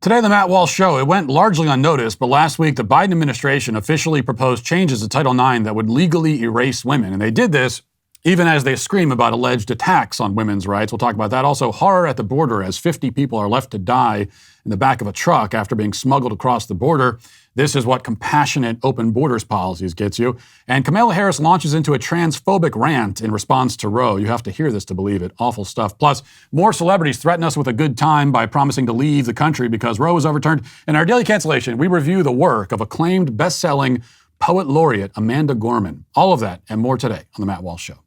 Today, the Matt Walsh Show, it went largely unnoticed, but last week, the Biden administration officially proposed changes to Title IX that would legally erase women. And they did this even as they scream about alleged attacks on women's rights. We'll talk about that. Also, horror at the border as 50 people are left to die in the back of a truck after being smuggled across the border. This is what compassionate open borders policies gets you. And Kamala Harris launches into a transphobic rant in response to Roe. You have to hear this to believe it. Awful stuff. Plus, more celebrities threaten us with a good time by promising to leave the country because Roe was overturned. In our Daily Cancellation, we review the work of acclaimed best-selling Poet Laureate Amanda Gorman. All of that and more today on The Matt Walsh Show.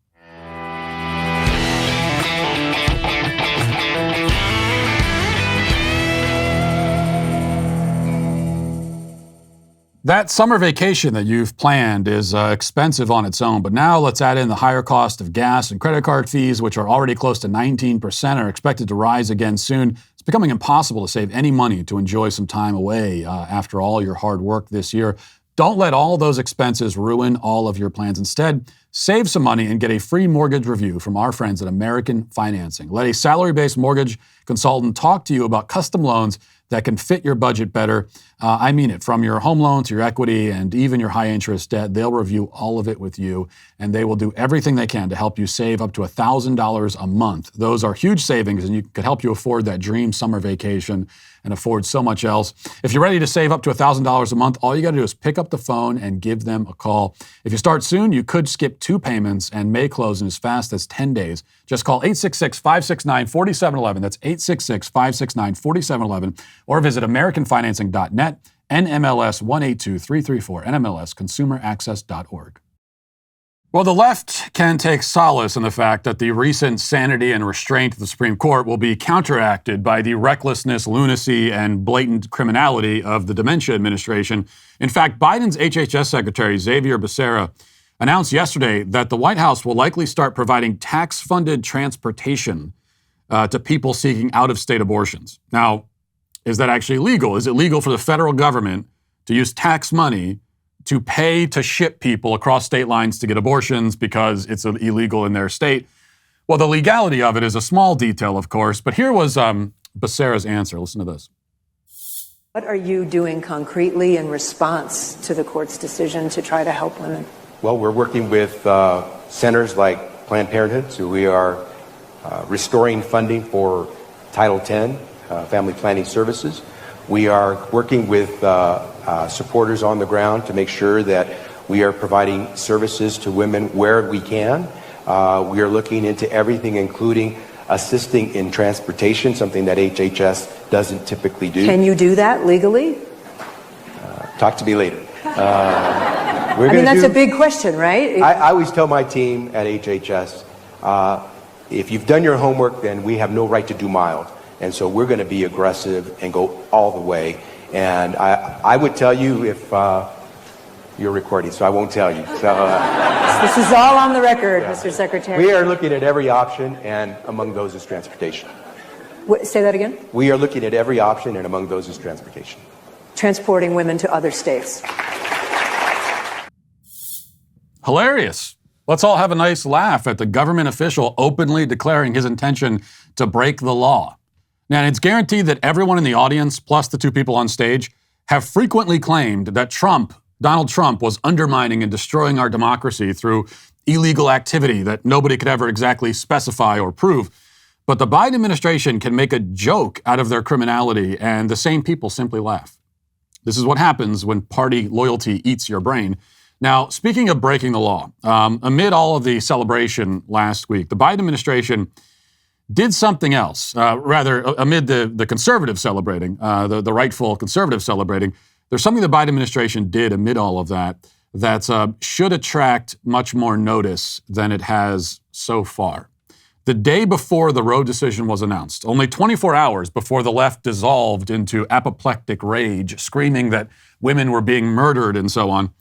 That summer vacation that you've planned is expensive on its own, but now let's add in the higher cost of gas and credit card fees, which are already close to 19%, are expected to rise again soon. It's becoming impossible to save any money to enjoy some time away after all your hard work this year. Don't let all those expenses ruin all of your plans. Instead, save some money and get a free mortgage review from our friends at American Financing. Let a salary-based mortgage consultant talk to you about custom loans that can fit your budget better. I mean it, from your home loan to your equity and even your high-interest debt. They'll review all of it with you, and they will do everything they can to help you save up to $1,000 a month. Those are huge savings, and you could help you afford that dream summer vacation and afford so much else. If you're ready to save up to $1,000 a month, all you got to do is pick up the phone and give them a call. If you start soon, you could skip 2 payments and may close in as fast as 10 days. Just call 866-569-4711. That's 866-569-4711. Or visit AmericanFinancing.net, NMLS 182334, NMLSConsumerAccess.org. Well, the left can take solace in the fact that the recent sanity and restraint of the Supreme Court will be counteracted by the recklessness, lunacy, and blatant criminality of the dementia administration. In fact, Biden's HHS Secretary, Xavier Becerra, announced yesterday that the White House will likely start providing tax-funded transportation to people seeking out-of-state abortions. Now, is that actually legal? Is it legal for the federal government to use tax money to pay to ship people across state lines to get abortions because it's illegal in their state? Well, the legality of it is a small detail, of course, but here was Becerra's answer. Listen to this. What are you doing concretely in response to the court's decision to try to help women? Well, we're working with centers like Planned Parenthood, so we are restoring funding for Title X, family planning services. We are working with supporters on the ground to make sure that we are providing services to women where we can. We are looking into everything, including assisting in transportation, something that HHS doesn't typically do. Can you do that legally? Talk to me later. That's a big question, right? I always tell my team at HHS, if you've done your homework, then we have no right to do mild. And so we're going to be aggressive and go all the way. And I would tell you if you're recording, so I won't tell you. So, this is all on the record, yeah. Mr. Secretary. We are looking at every option, and among those is transportation. Say that again? We are looking at every option, and among those is transportation. Transporting women to other states. Hilarious. Let's all have a nice laugh at the government official openly declaring his intention to break the law. Now, it's guaranteed that everyone in the audience, plus the 2 people on stage, have frequently claimed that Donald Trump, was undermining and destroying our democracy through illegal activity that nobody could ever exactly specify or prove. But the Biden administration can make a joke out of their criminality, and the same people simply laugh. This is what happens when party loyalty eats your brain. Now, speaking of breaking the law, amid all of the celebration last week, the Biden administration did something else, amid the conservatives celebrating, the rightful conservatives celebrating. There's something the Biden administration did amid all of that should attract much more notice than it has so far. The day before the Roe decision was announced, only 24 hours before the left dissolved into apoplectic rage, screaming that women were being murdered and so on,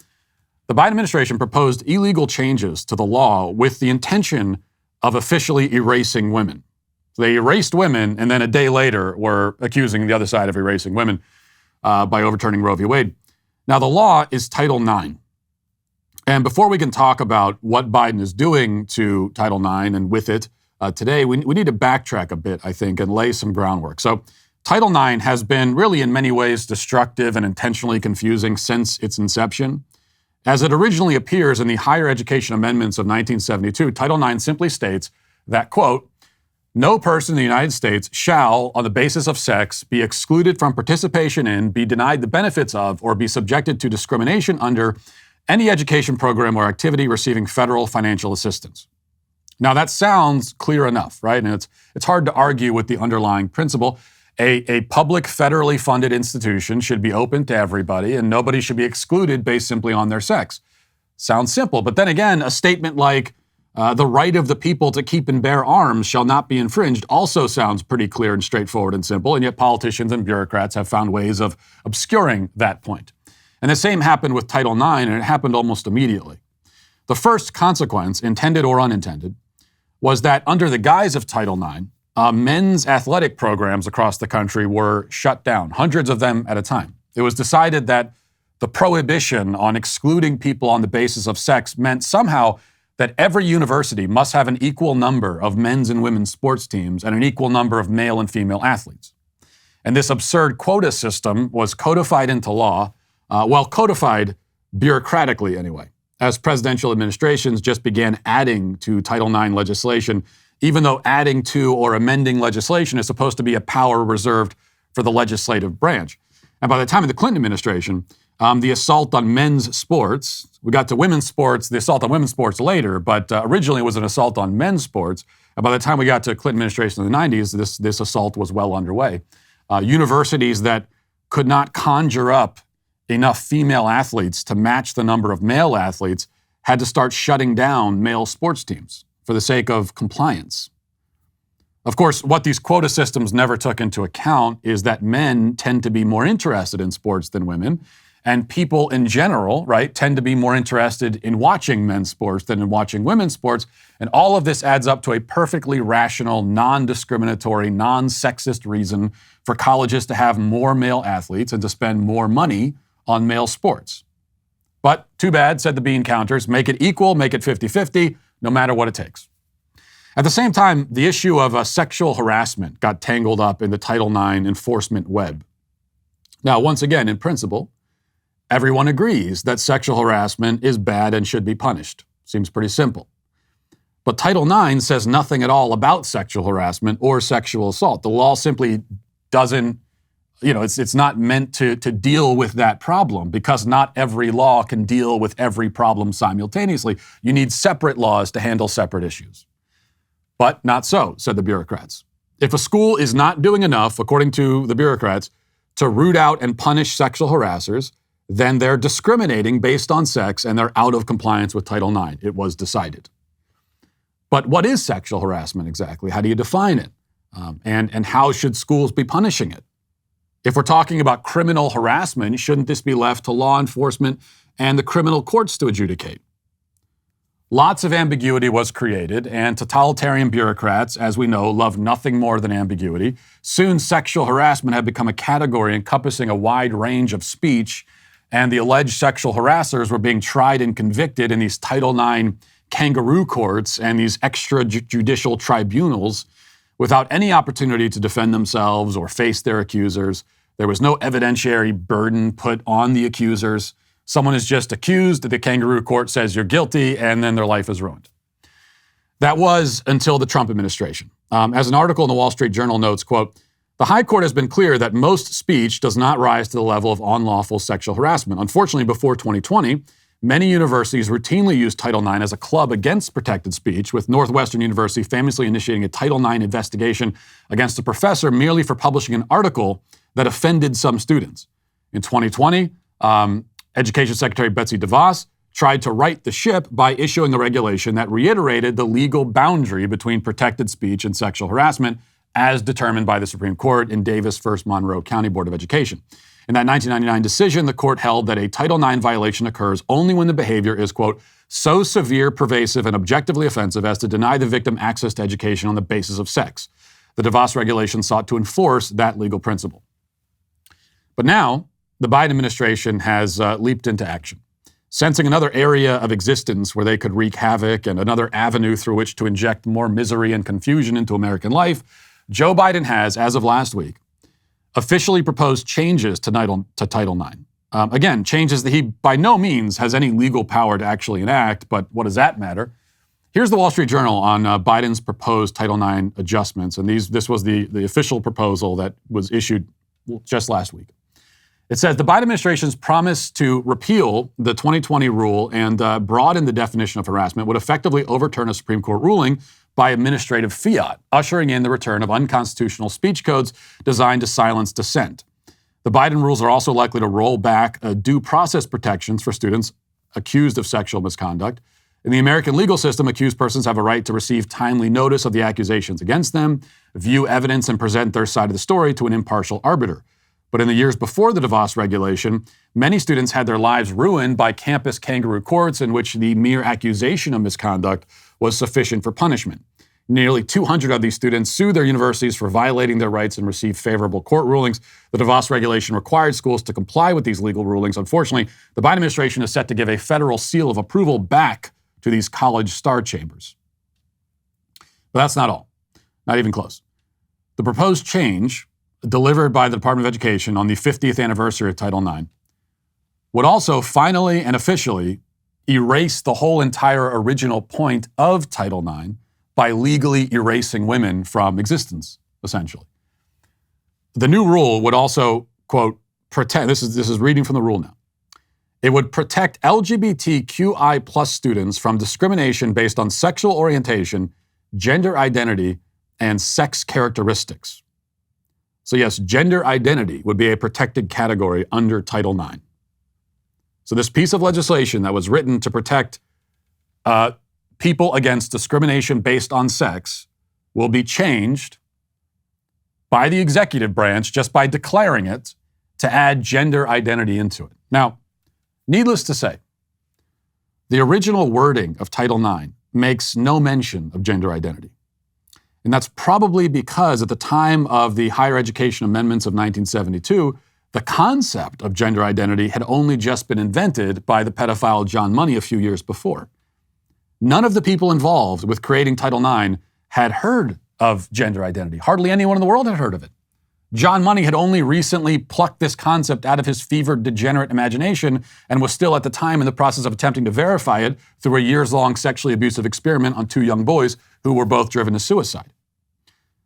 the Biden administration proposed illegal changes to the law with the intention of officially erasing women. They erased women, and then a day later were accusing the other side of erasing women by overturning Roe v. Wade. Now, the law is Title IX. And before we can talk about what Biden is doing to Title IX and with it today, we need to backtrack a bit, I think, and lay some groundwork. So Title IX has been really in many ways destructive and intentionally confusing since its inception. As it originally appears in the Higher Education Amendments of 1972, Title IX simply states that, quote, no person in the United States shall, on the basis of sex, be excluded from participation in, be denied the benefits of, or be subjected to discrimination under any education program or activity receiving federal financial assistance. Now that sounds clear enough, right? And it's hard to argue with the underlying principle. A public federally funded institution should be open to everybody and nobody should be excluded based simply on their sex. Sounds simple, but then again, a statement like the right of the people to keep and bear arms shall not be infringed also sounds pretty clear and straightforward and simple, and yet politicians and bureaucrats have found ways of obscuring that point. And the same happened with Title IX, and it happened almost immediately. The first consequence, intended or unintended, was that under the guise of Title IX, men's athletic programs across the country were shut down, hundreds of them at a time. It was decided that the prohibition on excluding people on the basis of sex meant somehow that every university must have an equal number of men's and women's sports teams and an equal number of male and female athletes. And this absurd quota system was codified into law, codified bureaucratically anyway, as presidential administrations just began adding to Title IX legislation, even though adding to or amending legislation is supposed to be a power reserved for the legislative branch. And by the time of the Clinton administration, the assault on men's sports, we got to women's sports, the assault on women's sports later, but originally it was an assault on men's sports. And by the time we got to Clinton administration in the 90s, this assault was well underway. Universities that could not conjure up enough female athletes to match the number of male athletes had to start shutting down male sports teams for the sake of compliance. Of course, what these quota systems never took into account is that men tend to be more interested in sports than women, and people in general, right, tend to be more interested in watching men's sports than in watching women's sports. And all of this adds up to a perfectly rational, non-discriminatory, non-sexist reason for colleges to have more male athletes and to spend more money on male sports. But too bad, said the bean counters, make it equal, make it 50-50, no matter what it takes. At the same time, the issue of sexual harassment got tangled up in the Title IX enforcement web. Now, once again, in principle, everyone agrees that sexual harassment is bad and should be punished. Seems pretty simple. But Title IX says nothing at all about sexual harassment or sexual assault. The law simply doesn't, it's not meant to deal with that problem because not every law can deal with every problem simultaneously. You need separate laws to handle separate issues. But not so, said the bureaucrats. If a school is not doing enough, according to the bureaucrats, to root out and punish sexual harassers, then they're discriminating based on sex and they're out of compliance with Title IX. It was decided. But what is sexual harassment exactly? How do you define it? And how should schools be punishing it? If we're talking about criminal harassment, shouldn't this be left to law enforcement and the criminal courts to adjudicate? Lots of ambiguity was created, and totalitarian bureaucrats, as we know, love nothing more than ambiguity. Soon, sexual harassment had become a category encompassing a wide range of speech, and the alleged sexual harassers were being tried and convicted in these Title IX kangaroo courts and these extrajudicial tribunals without any opportunity to defend themselves or face their accusers. There was no evidentiary burden put on the accusers. Someone is just accused, the kangaroo court says you're guilty, and then their life is ruined. That was until the Trump administration. As an article in the Wall Street Journal notes, quote, the High Court has been clear that most speech does not rise to the level of unlawful sexual harassment. Unfortunately, before 2020, many universities routinely used Title IX as a club against protected speech, with Northwestern University famously initiating a Title IX investigation against a professor merely for publishing an article that offended some students. In 2020, Education Secretary Betsy DeVos tried to right the ship by issuing a regulation that reiterated the legal boundary between protected speech and sexual harassment as determined by the Supreme Court in Davis v. Monroe County Board of Education. In that 1999 decision, the court held that a Title IX violation occurs only when the behavior is, quote, so severe, pervasive, and objectively offensive as to deny the victim access to education on the basis of sex. The DeVos regulation sought to enforce that legal principle. But now, the Biden administration has leaped into action, sensing another area of existence where they could wreak havoc and another avenue through which to inject more misery and confusion into American life. Joe Biden has, as of last week, officially proposed changes to Title IX. Again, changes that he by no means has any legal power to actually enact, but what does that matter? Here's the Wall Street Journal on Biden's proposed Title IX adjustments, and this was the official proposal that was issued just last week. It says the Biden administration's promise to repeal the 2020 rule and broaden the definition of harassment would effectively overturn a Supreme Court ruling by administrative fiat, ushering in the return of unconstitutional speech codes designed to silence dissent. The Biden rules are also likely to roll back due process protections for students accused of sexual misconduct. In the American legal system, accused persons have a right to receive timely notice of the accusations against them, view evidence, and present their side of the story to an impartial arbiter. But in the years before the DeVos regulation, many students had their lives ruined by campus kangaroo courts in which the mere accusation of misconduct was sufficient for punishment. Nearly 200 of these students sued their universities for violating their rights and received favorable court rulings. The DeVos regulation required schools to comply with these legal rulings. Unfortunately, the Biden administration is set to give a federal seal of approval back to these college star chambers. But that's not all. Not even close. The proposed change, delivered by the Department of Education on the 50th anniversary of Title IX, would also finally and officially erase the whole entire original point of Title IX by legally erasing women from existence, essentially. The new rule would also, quote, protect, this is reading from the rule now, it would protect LGBTQI plus students from discrimination based on sexual orientation, gender identity, and sex characteristics. So yes, gender identity would be a protected category under Title IX. So this piece of legislation that was written to protect people against discrimination based on sex will be changed by the executive branch just by declaring it to add gender identity into it. Now, needless to say, the original wording of Title IX makes no mention of gender identity. And that's probably because at the time of the Higher Education Amendments of 1972, the concept of gender identity had only just been invented by the pedophile John Money a few years before. None of the people involved with creating Title IX had heard of gender identity. Hardly anyone in the world had heard of it. John Money had only recently plucked this concept out of his fevered, degenerate imagination and was still at the time in the process of attempting to verify it through a years-long sexually abusive experiment on two young boys who were both driven to suicide.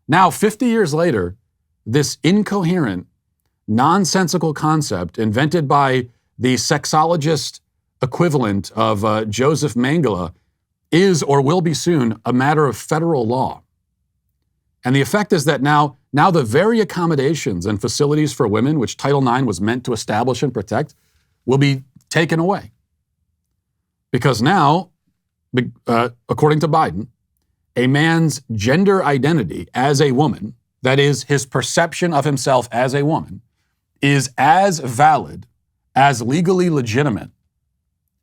Now, 50 years later, this incoherent, nonsensical concept invented by the sexologist equivalent of Joseph Mengele is or will be soon a matter of federal law. And the effect is that now the very accommodations and facilities for women, which Title IX was meant to establish and protect, will be taken away. Because now, according to Biden, a man's gender identity as a woman, that is, his perception of himself as a woman, is as valid, as legally legitimate,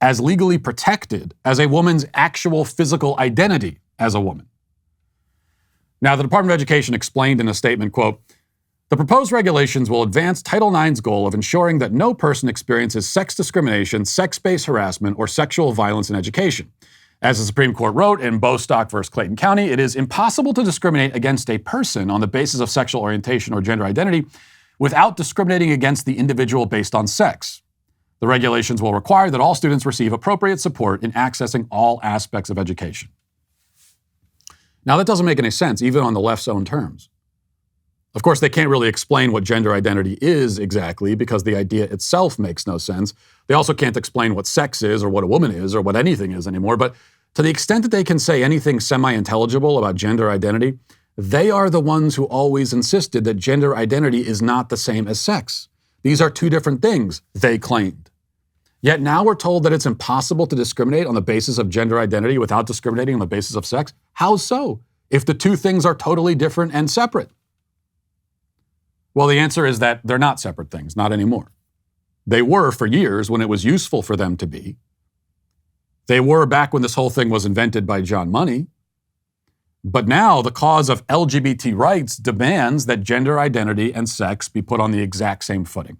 as legally protected as a woman's actual physical identity as a woman. Now, the Department of Education explained in a statement, quote, the proposed regulations will advance Title IX's goal of ensuring that no person experiences sex discrimination, sex-based harassment, or sexual violence in education. As the Supreme Court wrote in Bostock v. Clayton County, it is impossible to discriminate against a person on the basis of sexual orientation or gender identity without discriminating against the individual based on sex. The regulations will require that all students receive appropriate support in accessing all aspects of education. Now, that doesn't make any sense, even on the left's own terms. Of course, they can't really explain what gender identity is exactly because the idea itself makes no sense. They also can't explain what sex is or what a woman is or what anything is anymore. But to the extent that they can say anything semi-intelligible about gender identity, they are the ones who always insisted that gender identity is not the same as sex. These are two different things, they claimed. Yet now we're told that it's impossible to discriminate on the basis of gender identity without discriminating on the basis of sex? How so, if the two things are totally different and separate? Well, the answer is that they're not separate things, not anymore. They were for years when it was useful for them to be. They were back when this whole thing was invented by John Money. But now the cause of LGBT rights demands that gender identity and sex be put on the exact same footing.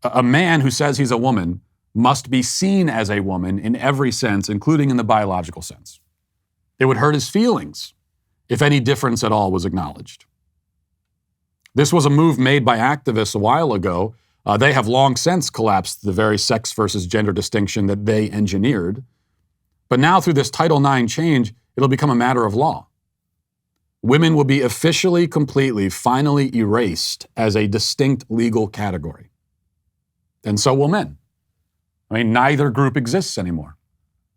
A man who says he's a woman must be seen as a woman in every sense, including in the biological sense. It would hurt his feelings if any difference at all was acknowledged. This was a move made by activists a while ago. They have long since collapsed the very sex versus gender distinction that they engineered. But now through this Title IX change, it'll become a matter of law. Women will be officially, completely, finally erased as a distinct legal category. And so will men. I mean, neither group exists anymore.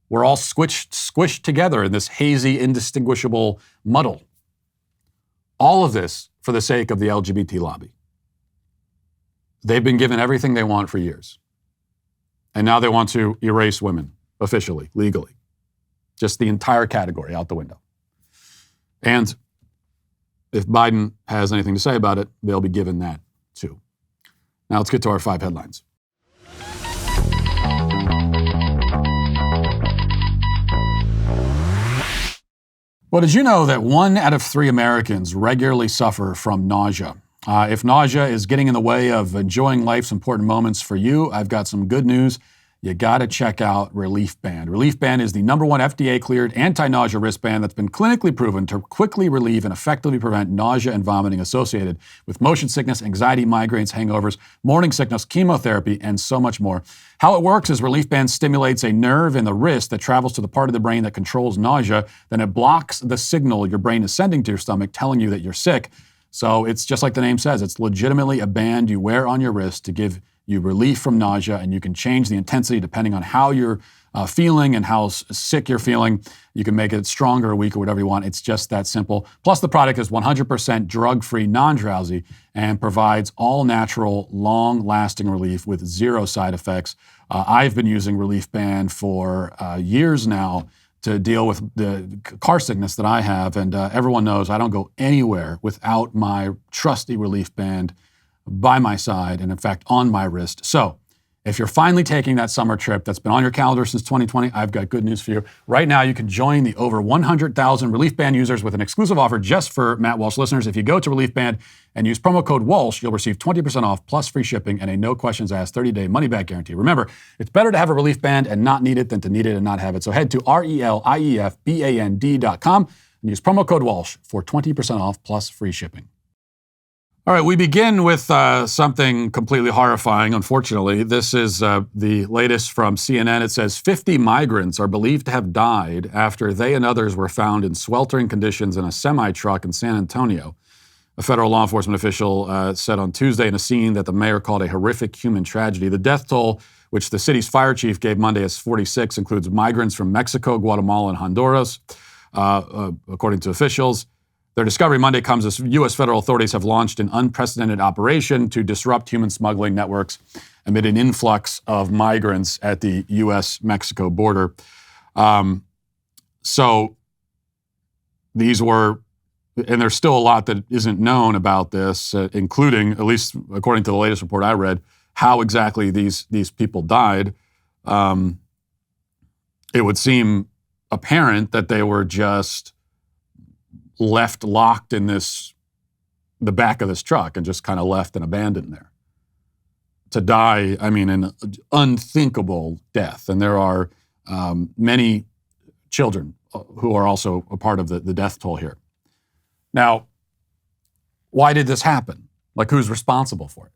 We're all squished together in this hazy, indistinguishable muddle. All of this for the sake of the LGBT lobby. They've been given everything they want for years. And now they want to erase women, officially, legally. Just the entire category out the window. And if Biden has anything to say about it, they'll be given that too. Now let's get to our 5 headlines. Well, did you know that 1 out of 3 Americans regularly suffer from nausea? If nausea is getting in the way of enjoying life's important moments for you, I've got some good news. You got to check out Relief Band. Relief Band is the #1 FDA-cleared anti-nausea wristband that's been clinically proven to quickly relieve and effectively prevent nausea and vomiting associated with motion sickness, anxiety, migraines, hangovers, morning sickness, chemotherapy, and so much more. How it works is Relief Band stimulates a nerve in the wrist that travels to the part of the brain that controls nausea. Then it blocks the signal your brain is sending to your stomach, telling you that you're sick. So it's just like the name says, it's legitimately a band you wear on your wrist to give you relief from nausea, and you can change the intensity depending on how you're feeling and how sick you're feeling. You can make it stronger, weaker, whatever you want. It's just that simple. Plus, the product is 100% drug-free, non-drowsy, and provides all-natural, long-lasting relief with 0 side effects. I've been using Relief Band for years now to deal with the car sickness that I have, and everyone knows I don't go anywhere without my trusty Relief Band by my side, and in fact, on my wrist. So if you're finally taking that summer trip that's been on your calendar since 2020, I've got good news for you. Right now, you can join the over 100,000 Relief Band users with an exclusive offer just for Matt Walsh listeners. If you go to Relief Band and use promo code Walsh, you'll receive 20% off plus free shipping and a no questions asked 30-day money-back guarantee. Remember, it's better to have a Relief Band and not need it than to need it and not have it. So head to RELIEFBAND.com and use promo code Walsh for 20% off plus free shipping. All right, we begin with something completely horrifying, unfortunately. This is the latest from CNN. It says 50 migrants are believed to have died after they and others were found in sweltering conditions in a semi-truck in San Antonio. A federal law enforcement official said on Tuesday in a scene that the mayor called a horrific human tragedy. The death toll, which the city's fire chief gave Monday as 46, includes migrants from Mexico, Guatemala, and Honduras, according to officials. Their discovery Monday comes as U.S. federal authorities have launched an unprecedented operation to disrupt human smuggling networks amid an influx of migrants at the U.S.-Mexico border. So these were, and there's still a lot that isn't known about this, including, at least according to the latest report I read, how exactly these people died. It would seem apparent that they were just left locked in the back of this truck and just kind of left and abandoned there to die. I mean, an unthinkable death. And there are many children who are also a part of the death toll here. Now, why did this happen? Like, who's responsible for it?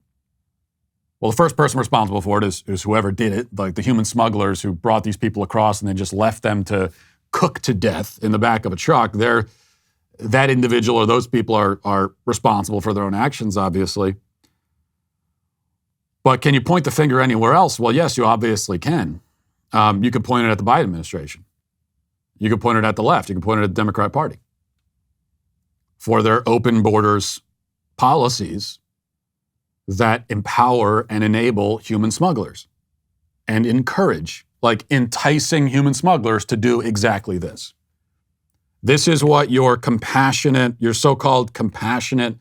Well, the first person responsible for it is whoever did it, like the human smugglers who brought these people across and then just left them to cook to death in the back of a truck. That individual or those people are responsible for their own actions, obviously. But can you point the finger anywhere else? Well, yes, you obviously can. You could point it at the Biden administration. You could point it at the left. You can point it at the Democrat Party for their open borders policies that empower and enable human smugglers and encourage, like enticing human smugglers to do exactly this. This is what your so-called compassionate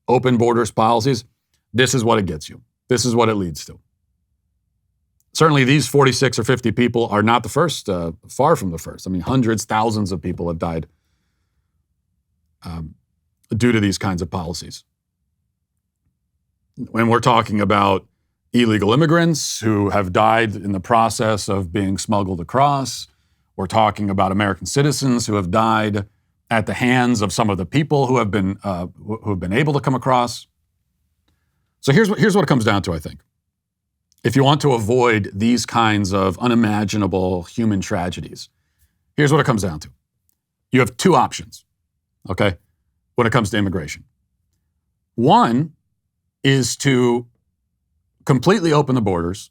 open borders policies, this is what it gets you. This is what it leads to. Certainly these 46 or 50 people are not the first, far from the first. I mean, hundreds, thousands of people have died due to these kinds of policies. When we're talking about illegal immigrants who have died in the process of being smuggled across, we're talking about American citizens who have died at the hands of some of the people who have been able to come across. So here's what it comes down to, I think. If you want to avoid these kinds of unimaginable human tragedies, here's what it comes down to. You have two options, okay, when it comes to immigration. One is to completely open the borders,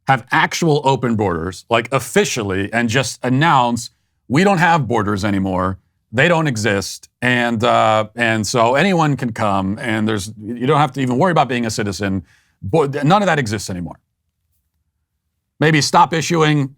have actual open borders, like officially, and just announce we don't have borders anymore. They don't exist, and so anyone can come, and you don't have to even worry about being a citizen. None of that exists anymore. Maybe stop issuing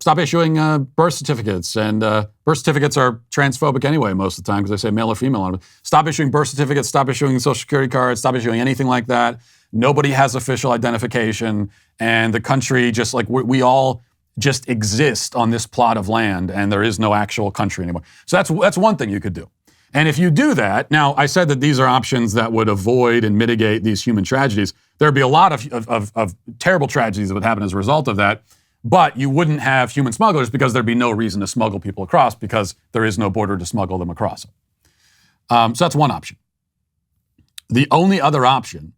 birth certificates, and birth certificates are transphobic anyway most of the time because they say male or female on them. Stop issuing birth certificates, stop issuing social security cards, stop issuing anything like that. Nobody has official identification, and the country just like we all just exist on this plot of land, and there is no actual country anymore. So that's one thing you could do. And if you do that, now I said that these are options that would avoid and mitigate these human tragedies. There'd be a lot of terrible tragedies that would happen as a result of that, but you wouldn't have human smugglers because there'd be no reason to smuggle people across because there is no border to smuggle them across. So that's one option. The only other option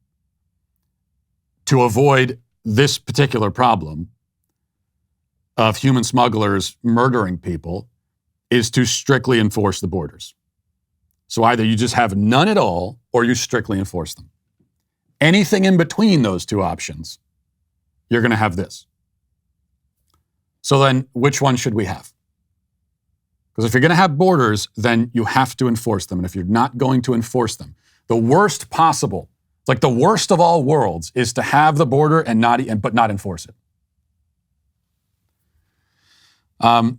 to avoid this particular problem of human smugglers murdering people is to strictly enforce the borders. So either you just have none at all or you strictly enforce them. Anything in between those two options, you're going to have this. So then which one should we have? Because if you're going to have borders, then you have to enforce them. And if you're not going to enforce them, the worst possible, like the worst of all worlds, is to have the border but not enforce it.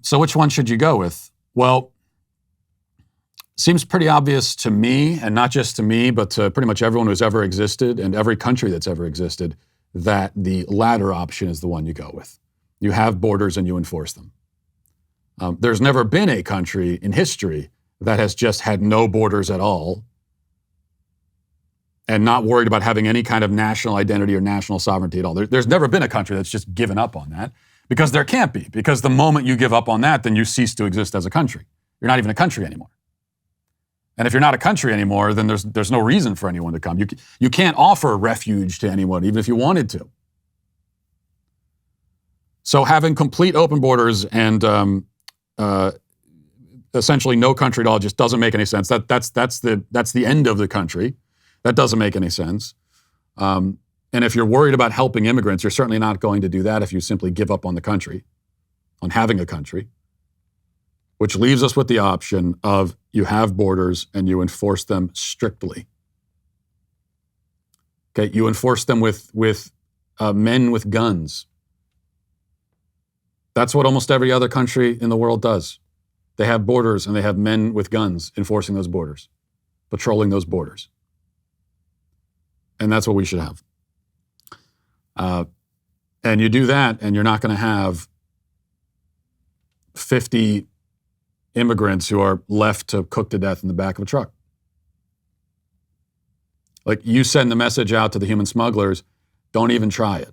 So which one should you go with? Well, seems pretty obvious to me, and not just to me, but to pretty much everyone who's ever existed and every country that's ever existed, that the latter option is the one you go with. You have borders and you enforce them. There's never been a country in history that has just had no borders at all and not worried about having any kind of national identity or national sovereignty at all. There's never been a country that's just given up on that, because there can't be. Because the moment you give up on that, then you cease to exist as a country. You're not even a country anymore. And if you're not a country anymore, then there's no reason for anyone to come. You can't offer refuge to anyone, even if you wanted to. So having complete open borders and essentially no country at all just doesn't make any sense. That's the end of the country. That doesn't make any sense. And if you're worried about helping immigrants, you're certainly not going to do that if you simply give up on the country, on having a country, which leaves us with the option of you have borders and you enforce them strictly. Okay, you enforce them with men with guns. That's what almost every other country in the world does. They have borders and they have men with guns enforcing those borders, patrolling those borders. And that's what we should have. And you do that, and you're not going to have 50 immigrants who are left to cook to death in the back of a truck. Like, you send the message out to the human smugglers, don't even try it.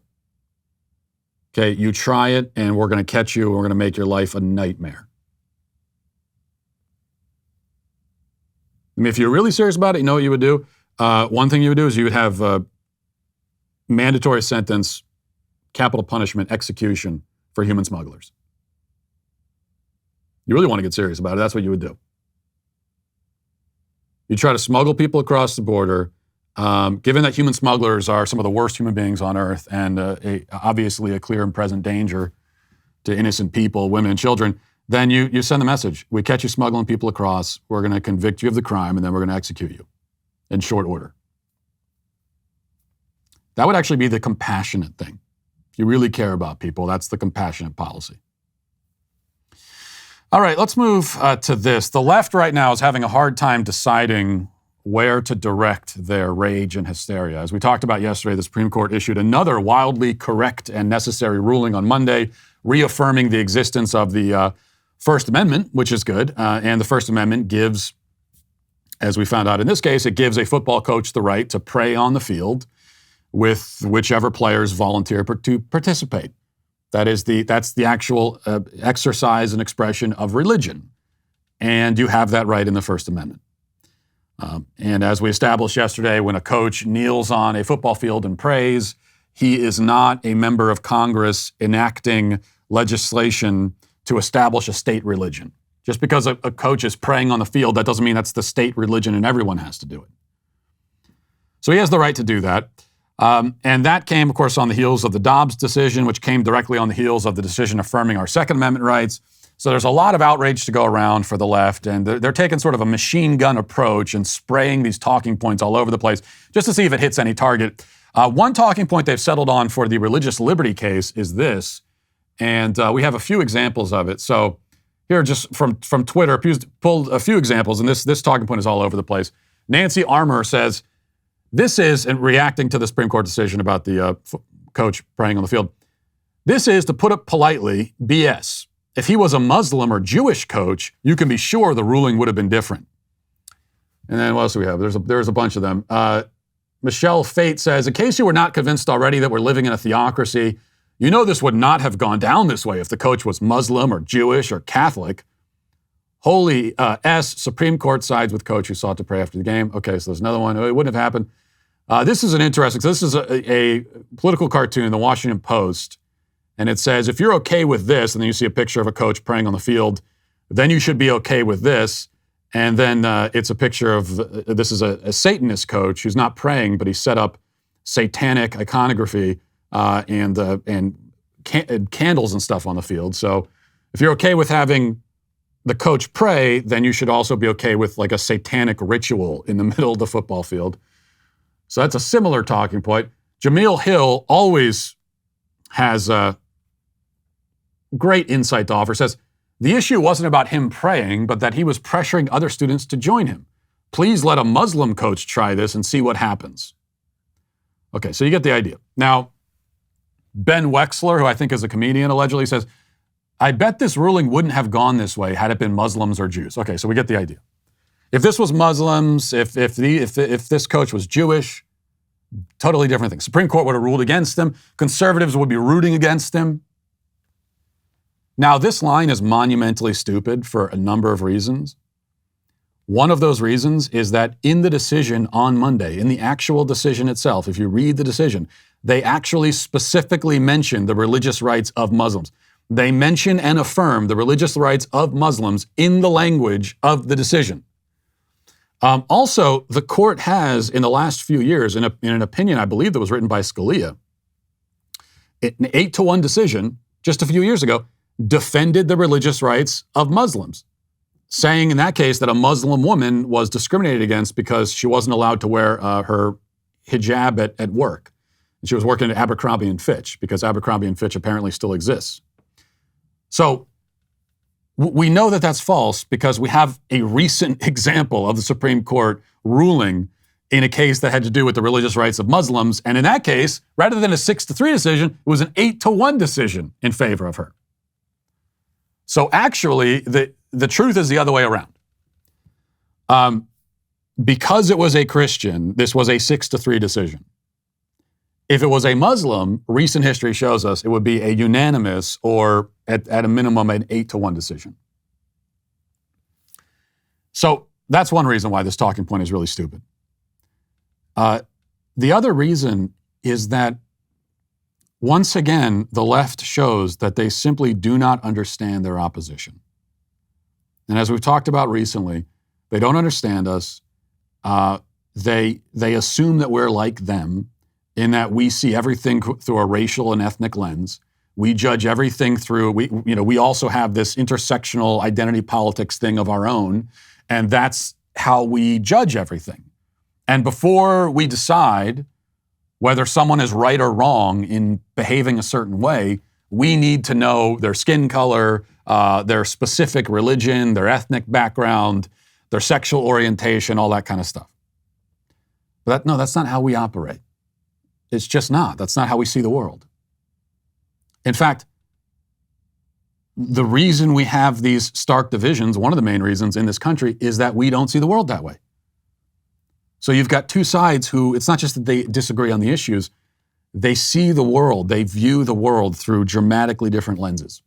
Okay, you try it, and we're going to catch you, and we're going to make your life a nightmare. I mean, if you're really serious about it, you know what you would do? One thing you would do is you would have mandatory sentence, capital punishment, execution for human smugglers. You really want to get serious about it, that's what you would do. You try to smuggle people across the border, given that human smugglers are some of the worst human beings on earth and obviously a clear and present danger to innocent people, women and children, then you send the message. We catch you smuggling people across, we're going to convict you of the crime, and then we're going to execute you in short order. That would actually be the compassionate thing. If you really care about people, that's the compassionate policy. All right, let's move to this. The left right now is having a hard time deciding where to direct their rage and hysteria. As we talked about yesterday, the Supreme Court issued another wildly correct and necessary ruling on Monday, reaffirming the existence of the First Amendment, which is good. And the First Amendment gives, as we found out in this case, it gives a football coach the right to pray on the field with whichever players volunteer to participate. That's the actual exercise and expression of religion. And you have that right in the First Amendment. And as we established yesterday, when a coach kneels on a football field and prays, he is not a member of Congress enacting legislation to establish a state religion. Just because a coach is praying on the field, that doesn't mean that's the state religion and everyone has to do it. So he has the right to do that. And that came, of course, on the heels of the Dobbs decision, which came directly on the heels of the decision affirming our Second Amendment rights. So there's a lot of outrage to go around for the left, and they're taking sort of a machine gun approach and spraying these talking points all over the place just to see if it hits any target. One talking point they've settled on for the religious liberty case is this, and we have a few examples of it. So here, just from Twitter, pulled a few examples, and this talking point is all over the place. Nancy Armour says, this is, and reacting to the Supreme Court decision about the coach praying on the field, this is, to put it politely, BS. If he was a Muslim or Jewish coach, you can be sure the ruling would have been different. And then what else do we have? There's a bunch of them. Michelle Fate says, in case you were not convinced already that we're living in a theocracy, you know this would not have gone down this way if the coach was Muslim or Jewish or Catholic. Holy S, Supreme Court sides with coach who sought to pray after the game. Okay, so there's another one. It wouldn't have happened. This is an interesting, so this is a political cartoon, the Washington Post. And it says, if you're okay with this, and then you see a picture of a coach praying on the field, then you should be okay with this. And then it's a picture of, this is a Satanist coach who's not praying, but he set up satanic iconography and candles and stuff on the field. So if you're okay with having the coach pray, then you should also be okay with like a satanic ritual in the middle of the football field. So that's a similar talking point. Jameel Hill always has great insight to offer. Says, the issue wasn't about him praying, but that he was pressuring other students to join him. Please let a Muslim coach try this and see what happens. Okay, so you get the idea. Now, Ben Wexler, who I think is a comedian, allegedly says, I bet this ruling wouldn't have gone this way had it been Muslims or Jews. Okay, so we get the idea. If this was Muslims, if this coach was Jewish, totally different thing. Supreme Court would have ruled against him. Conservatives would be rooting against him. Now, this line is monumentally stupid for a number of reasons. One of those reasons is that in the decision on Monday, in the actual decision itself, if you read the decision, they actually specifically mention the religious rights of Muslims. They mention and affirm the religious rights of Muslims in the language of the decision. Also, the court has, in the last few years, in an opinion I believe that was written by Scalia, an 8-1 decision just a few years ago, defended the religious rights of Muslims, saying in that case that a Muslim woman was discriminated against because she wasn't allowed to wear her hijab at work. And she was working at Abercrombie & Fitch because Abercrombie & Fitch apparently still exists. So we know that that's false because we have a recent example of the Supreme Court ruling in a case that had to do with the religious rights of Muslims. And in that case, rather than a 6-3 decision, it was an 8-1 decision in favor of her. So actually, the truth is the other way around. Because it was a Christian, this was a 6-3 decision. If it was a Muslim, recent history shows us it would be a unanimous or at a minimum an 8-1 decision. So that's one reason why this talking point is really stupid. The other reason is that once again, the left shows that they simply do not understand their opposition. And as we've talked about recently, they don't understand us. They assume that we're like them in that we see everything through a racial and ethnic lens. We judge everything through, we also have this intersectional identity politics thing of our own, and that's how we judge everything. And before we decide whether someone is right or wrong in behaving a certain way, we need to know their skin color, their specific religion, their ethnic background, their sexual orientation, all that kind of stuff. But that's not how we operate. It's just not. That's not how we see the world. In fact, the reason we have these stark divisions, one of the main reasons in this country, is that we don't see the world that way. So you've got two sides who, it's not just that they disagree on the issues, they see the world, they view the world through dramatically different lenses.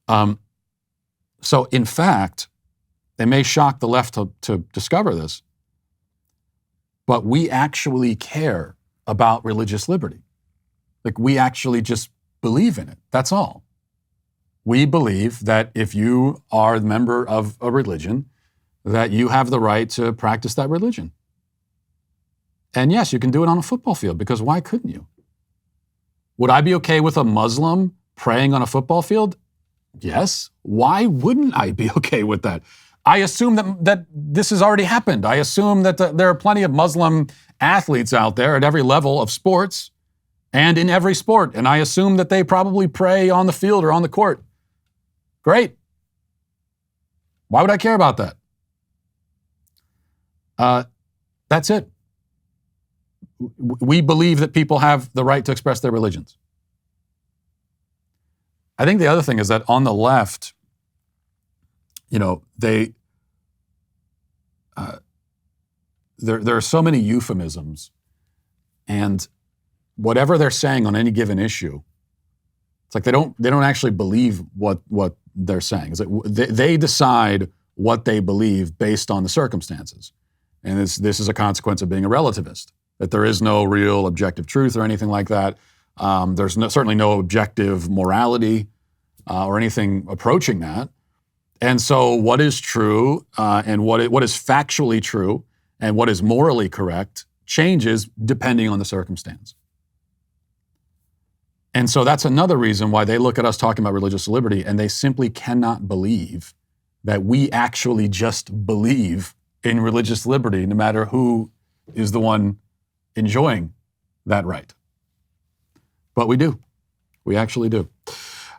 So in fact, It may shock the left to discover this, but we actually care about religious liberty. Like, we actually just believe in it. That's all. We believe that if you are a member of a religion, that you have the right to practice that religion. And yes, you can do it on a football field, because why couldn't you? Would I be okay with a Muslim praying on a football field? Yes. Why wouldn't I be okay with that? I assume that this has already happened. I assume that there are plenty of Muslim athletes out there at every level of sports and in every sport. And I assume that they probably pray on the field or on the court. Great. Why would I care about that? That's it. We believe that people have the right to express their religions. I think the other thing is that on the left, there are so many euphemisms, and whatever they're saying on any given issue, it's like they don't actually believe what they're saying. It's like they decide what they believe based on the circumstances, and this is a consequence of being a relativist. That there is no real objective truth or anything like that. There's certainly no objective morality or anything approaching that. And so what is true and what is factually true and what is morally correct changes depending on the circumstance. And so that's another reason why they look at us talking about religious liberty and they simply cannot believe that we actually just believe in religious liberty, no matter who is the one enjoying that right. But we do. We actually do.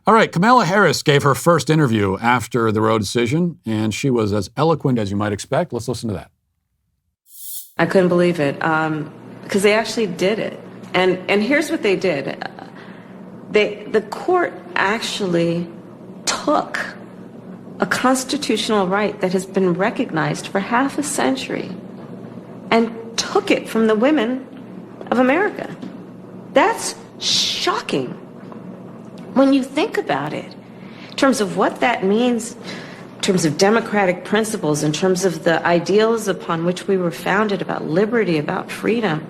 All right, Kamala Harris gave her first interview after the Roe decision, and she was as eloquent as you might expect. Let's listen to that. I couldn't believe it, because they actually did it. And here's what they did. The court actually took a constitutional right that has been recognized for half a century and took it from the women of America. That's shocking when you think about it, in terms of what that means, in terms of democratic principles, in terms of the ideals upon which we were founded about liberty, about freedom.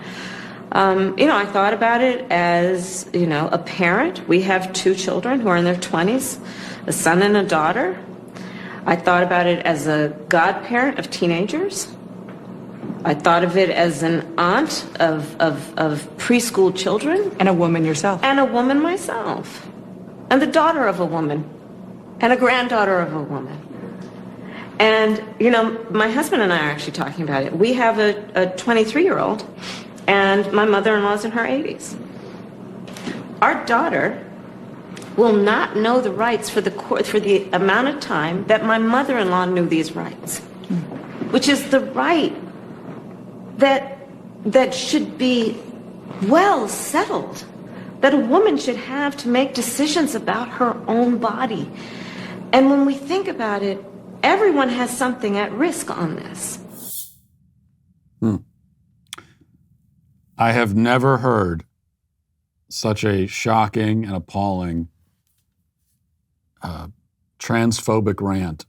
I thought about it as, a parent. We have 2 children who are in their 20s, a son and a daughter. I thought about it as a godparent of teenagers. I thought of it as an aunt of preschool children. And a woman yourself. And a woman myself. And the daughter of a woman. And a granddaughter of a woman. And, my husband and I are actually talking about it. We have a 23-year-old, and my mother-in-law's in her 80s. Our daughter will not know the rights for the amount of time that my mother-in-law knew these rights, which is the right that should be well settled, that a woman should have to make decisions about her own body. And when we think about it, everyone has something at risk on this. I have never heard such a shocking and appalling transphobic rant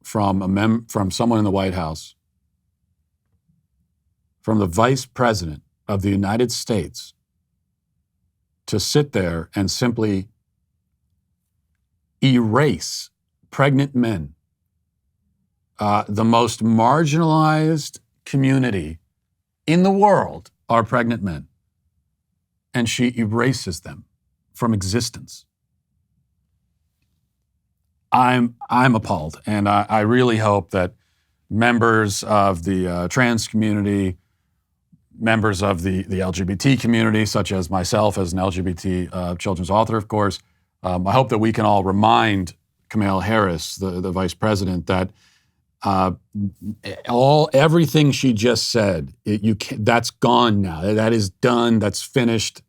from someone in the White House, from the Vice President of the United States, to sit there and simply erase pregnant men, the most marginalized community in the world are pregnant men, and she erases them from existence. I'm appalled, and I really hope that members of the trans community, members of the LGBT community, such as myself as an LGBT children's author, of course, I hope that we can all remind Kamala Harris, the vice president, that everything she just said, that's gone now. That is done. That's finished.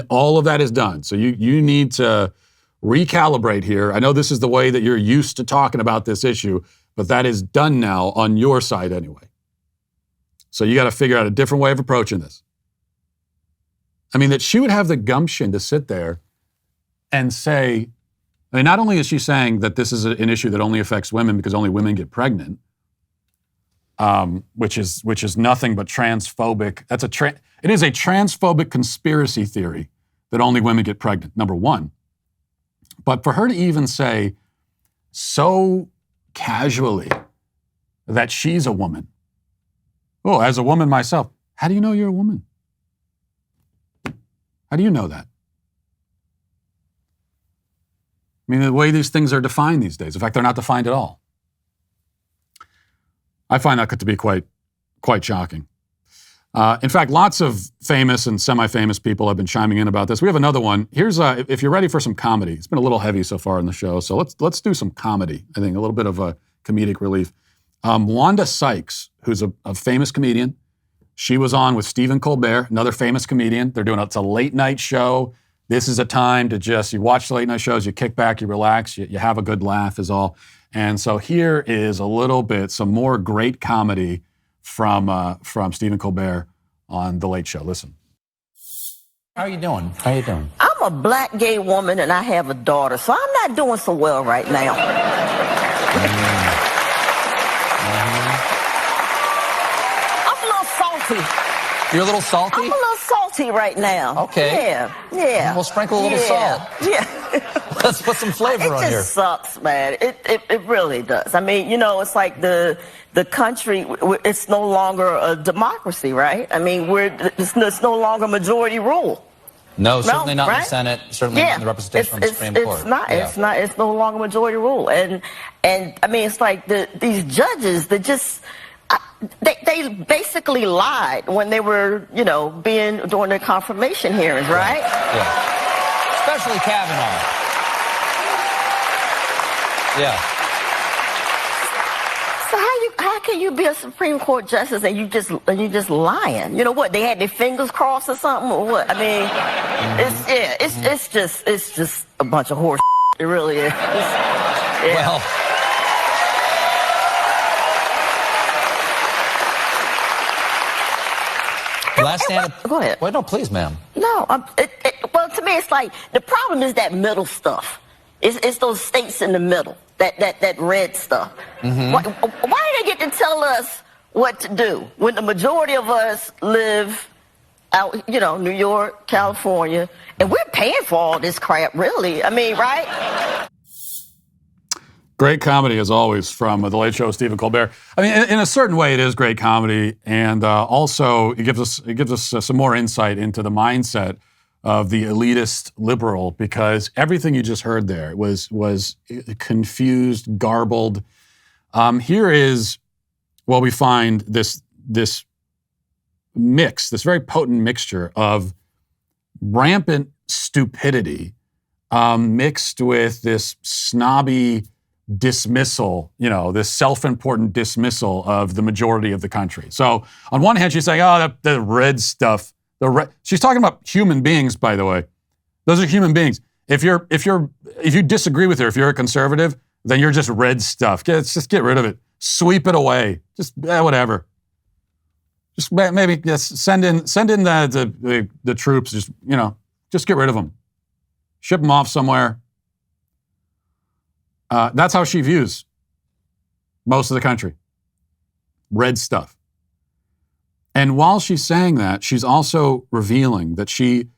All of that is done. So you need to recalibrate here. I know this is the way that you're used to talking about this issue, but that is done now on your side anyway. So you got to figure out a different way of approaching this. I mean, that she would have the gumption to sit there and say I mean, not only is she saying that this is an issue that only affects women because only women get pregnant, which is nothing but transphobic. It is a transphobic conspiracy theory that only women get pregnant, number one. But for her to even say so casually that she's a woman. Oh, as a woman myself, how do you know you're a woman? How do you know that? I mean, the way these things are defined these days. In fact, they're not defined at all. I find that to be quite shocking. In fact, lots of famous and semi-famous people have been chiming in about this. We have another one. Here's if you're ready for some comedy. It's been a little heavy so far in the show, so let's do some comedy. I think a little bit of a comedic relief. Wanda Sykes, who's a famous comedian, she was on with Stephen Colbert, another famous comedian. It's a late night show. This is a time to you watch the late night shows, you kick back, you relax, you have a good laugh is all. And so here is some more great comedy from Stephen Colbert on The Late Show. Listen. How are you doing? I'm a black gay woman and I have a daughter, so I'm not doing so well right now. I'm a little salty. You're a little salty? I'm a little salty right now. Okay. Yeah. We'll sprinkle a little salt. Yeah. Let's put some flavor on here. It just sucks, man. It really does. I mean, it's like the country, it's no longer a democracy, right? I mean, it's no longer majority rule. No, certainly not right? in the Senate, certainly not in the representation on the Supreme Court. It's not. It's no longer majority rule. And I mean, it's like these judges that just... They basically lied when they were, during their confirmation hearings, right? Yeah. Especially Kavanaugh. Yeah. So how can you be a Supreme Court justice and you just lying? You know what? They had their fingers crossed or something, or what? I mean, it's just a bunch of horse. It really is. Yeah. Well. Last stand. Go ahead. Well, no, please, ma'am. No, well, to me, it's like the problem is that middle stuff. It's those states in the middle, that red stuff. Mm-hmm. Why do they get to tell us what to do when the majority of us live out, New York, California, and we're paying for all this crap, really? I mean, right? Great comedy, as always, from The Late Show with Stephen Colbert. I mean, in a certain way, it is great comedy, and also it gives us some more insight into the mindset of the elitist liberal, because everything you just heard there was confused, garbled. Here is we find this mix, this very potent mixture of rampant stupidity mixed with this snobby dismissal, this self-important dismissal of the majority of the country. So on one hand, she's saying, the red stuff. She's talking about human beings, by the way. Those are human beings. If you disagree with her, if you're a conservative, then you're just red stuff. Just get rid of it. Sweep it away. Just whatever. Just maybe send in the troops. Just get rid of them. Ship them off somewhere. That's how she views most of the country. Red stuff. And while she's saying that, she's also revealing that she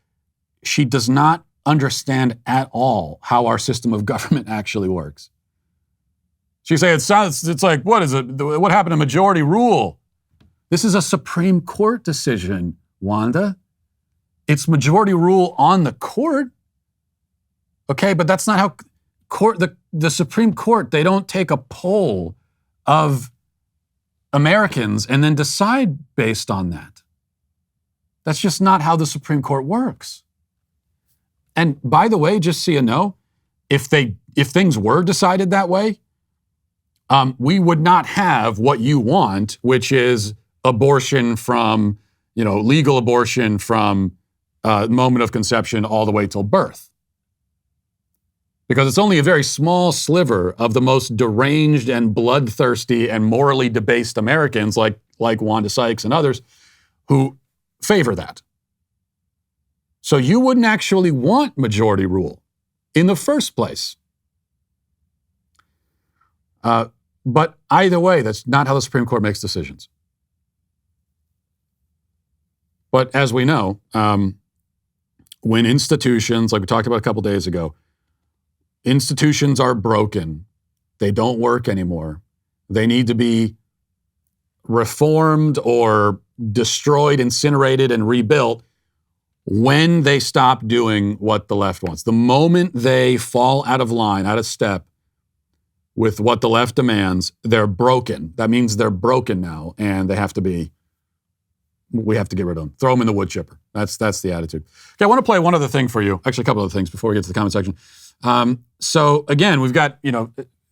does not understand at all how our system of government actually works. She's saying it's like, what is it? What happened to majority rule? This is a Supreme Court decision, Wanda. It's majority rule on the court. Okay, but that's not how the Supreme Court, they don't take a poll of Americans and then decide based on that. That's just not how the Supreme Court works. And by the way, just so you know, if things were decided that way, we would not have what you want, which is abortion from, legal abortion from moment of conception all the way till birth. Because it's only a very small sliver of the most deranged and bloodthirsty and morally debased Americans like Wanda Sykes and others who favor that. So you wouldn't actually want majority rule in the first place. But either way, that's not how the Supreme Court makes decisions. But as we know, when institutions, like we talked about a couple days ago, institutions are broken. They don't work anymore. They need to be reformed or destroyed, incinerated, and rebuilt when they stop doing what the left wants. The moment they fall out of line, out of step with what the left demands, they're broken. That means they're broken now, and we have to get rid of them. Throw them in the wood chipper. That's the attitude. Okay, I want to play one other thing for you. Actually, a couple other things before we get to the comment section. So again, we've got,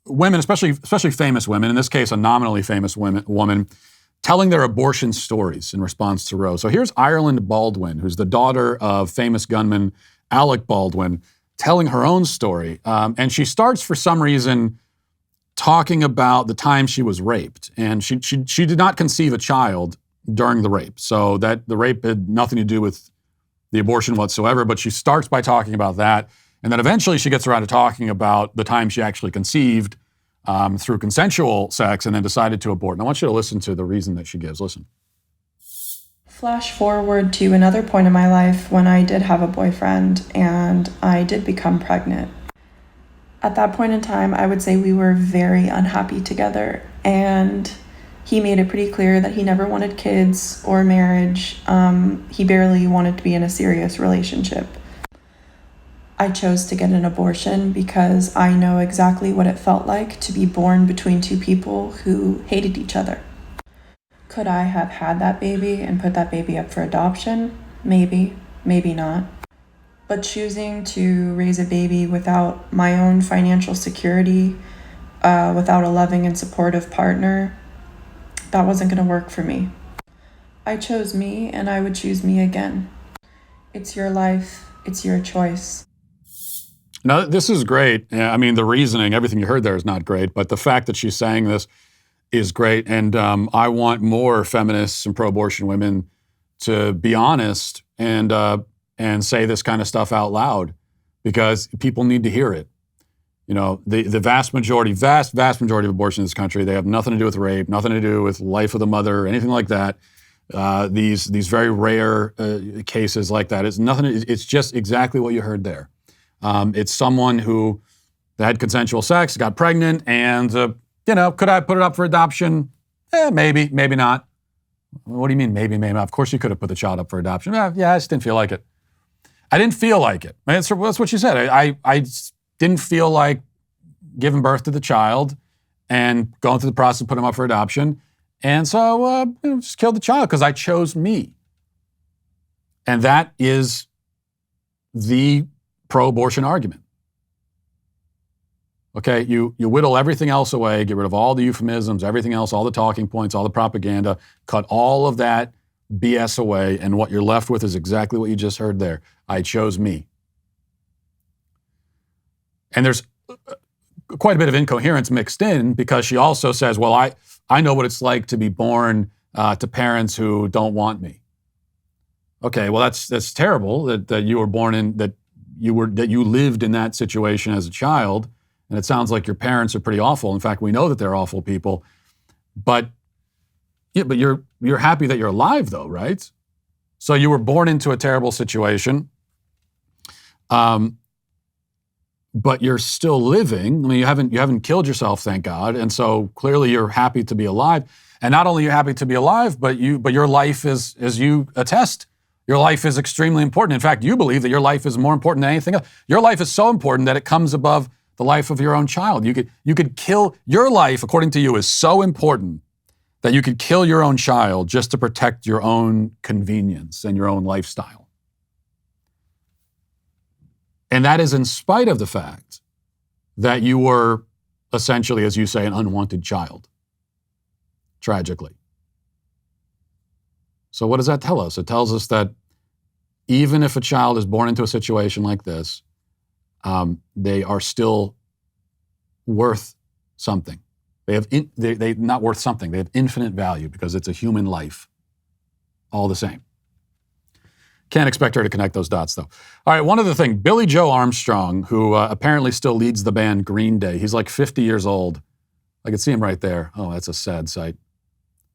women, especially famous women, in this case, a nominally famous woman, telling their abortion stories in response to Roe. So here's Ireland Baldwin, who's the daughter of famous gunman Alec Baldwin, telling her own story. And she starts, for some reason, talking about the time she was raped. And she did not conceive a child during the rape. So that the rape had nothing to do with the abortion whatsoever, but she starts by talking about that. And then eventually she gets around to talking about the time she actually conceived through consensual sex and then decided to abort. And I want you to listen to the reason that she gives. Listen. Flash forward to another point in my life when I did have a boyfriend and I did become pregnant. At that point in time, I would say we were very unhappy together, and he made it pretty clear that he never wanted kids or marriage. He barely wanted to be in a serious relationship. I chose to get an abortion because I know exactly what it felt like to be born between two people who hated each other. Could I have had that baby and put that baby up for adoption? Maybe, maybe not. But choosing to raise a baby without my own financial security, without a loving and supportive partner, that wasn't going to work for me. I chose me, and I would choose me again. It's your life. It's your choice. Now, this is great. I mean, the reasoning, everything you heard there is not great, but the fact that she's saying this is great. And I want more feminists and pro-abortion women to be honest and say this kind of stuff out loud, because people need to hear it. The vast majority of abortion in this country, they have nothing to do with rape, nothing to do with life of the mother, anything like that. These very rare cases like that, it's nothing. It's just exactly what you heard there. It's someone who had consensual sex, got pregnant, and could I put it up for adoption? Maybe, maybe not. What do you mean, maybe, maybe not? Of course you could have put the child up for adoption. Yeah, I just didn't feel like it. I didn't feel like it. That's what she said. I didn't feel like giving birth to the child and going through the process of putting him up for adoption. And so just killed the child because I chose me. And that is the pro-abortion argument. Okay, you whittle everything else away, get rid of all the euphemisms, everything else, all the talking points, all the propaganda, cut all of that BS away, and what you're left with is exactly what you just heard there. I chose me. And there's quite a bit of incoherence mixed in, because she also says, well, I know what it's like to be born to parents who don't want me. Okay, well, that's terrible that you were born in, that you lived in that situation as a child, and it sounds like your parents are pretty awful. In fact, we know that they're awful people. But you're happy that you're alive, though, right? So you were born into a terrible situation, but you're still living. I mean, you haven't killed yourself, thank God, and so clearly you're happy to be alive. And not only are you happy to be alive, but your life is, as you attest, your life is extremely important. In fact, you believe that your life is more important than anything else. Your life is so important that it comes above the life of your own child. You could kill your life, according to you, is so important that you could kill your own child just to protect your own convenience and your own lifestyle. And that is in spite of the fact that you were essentially, as you say, an unwanted child, tragically. So what does that tell us? It tells us that even if a child is born into a situation like this, they are still worth something. They're not worth something. They have infinite value because it's a human life, all the same. Can't expect her to connect those dots, though. All right, one other thing. Billy Joe Armstrong, who apparently still leads the band Green Day. He's like 50 years old. I can see him right there. Oh, that's a sad sight.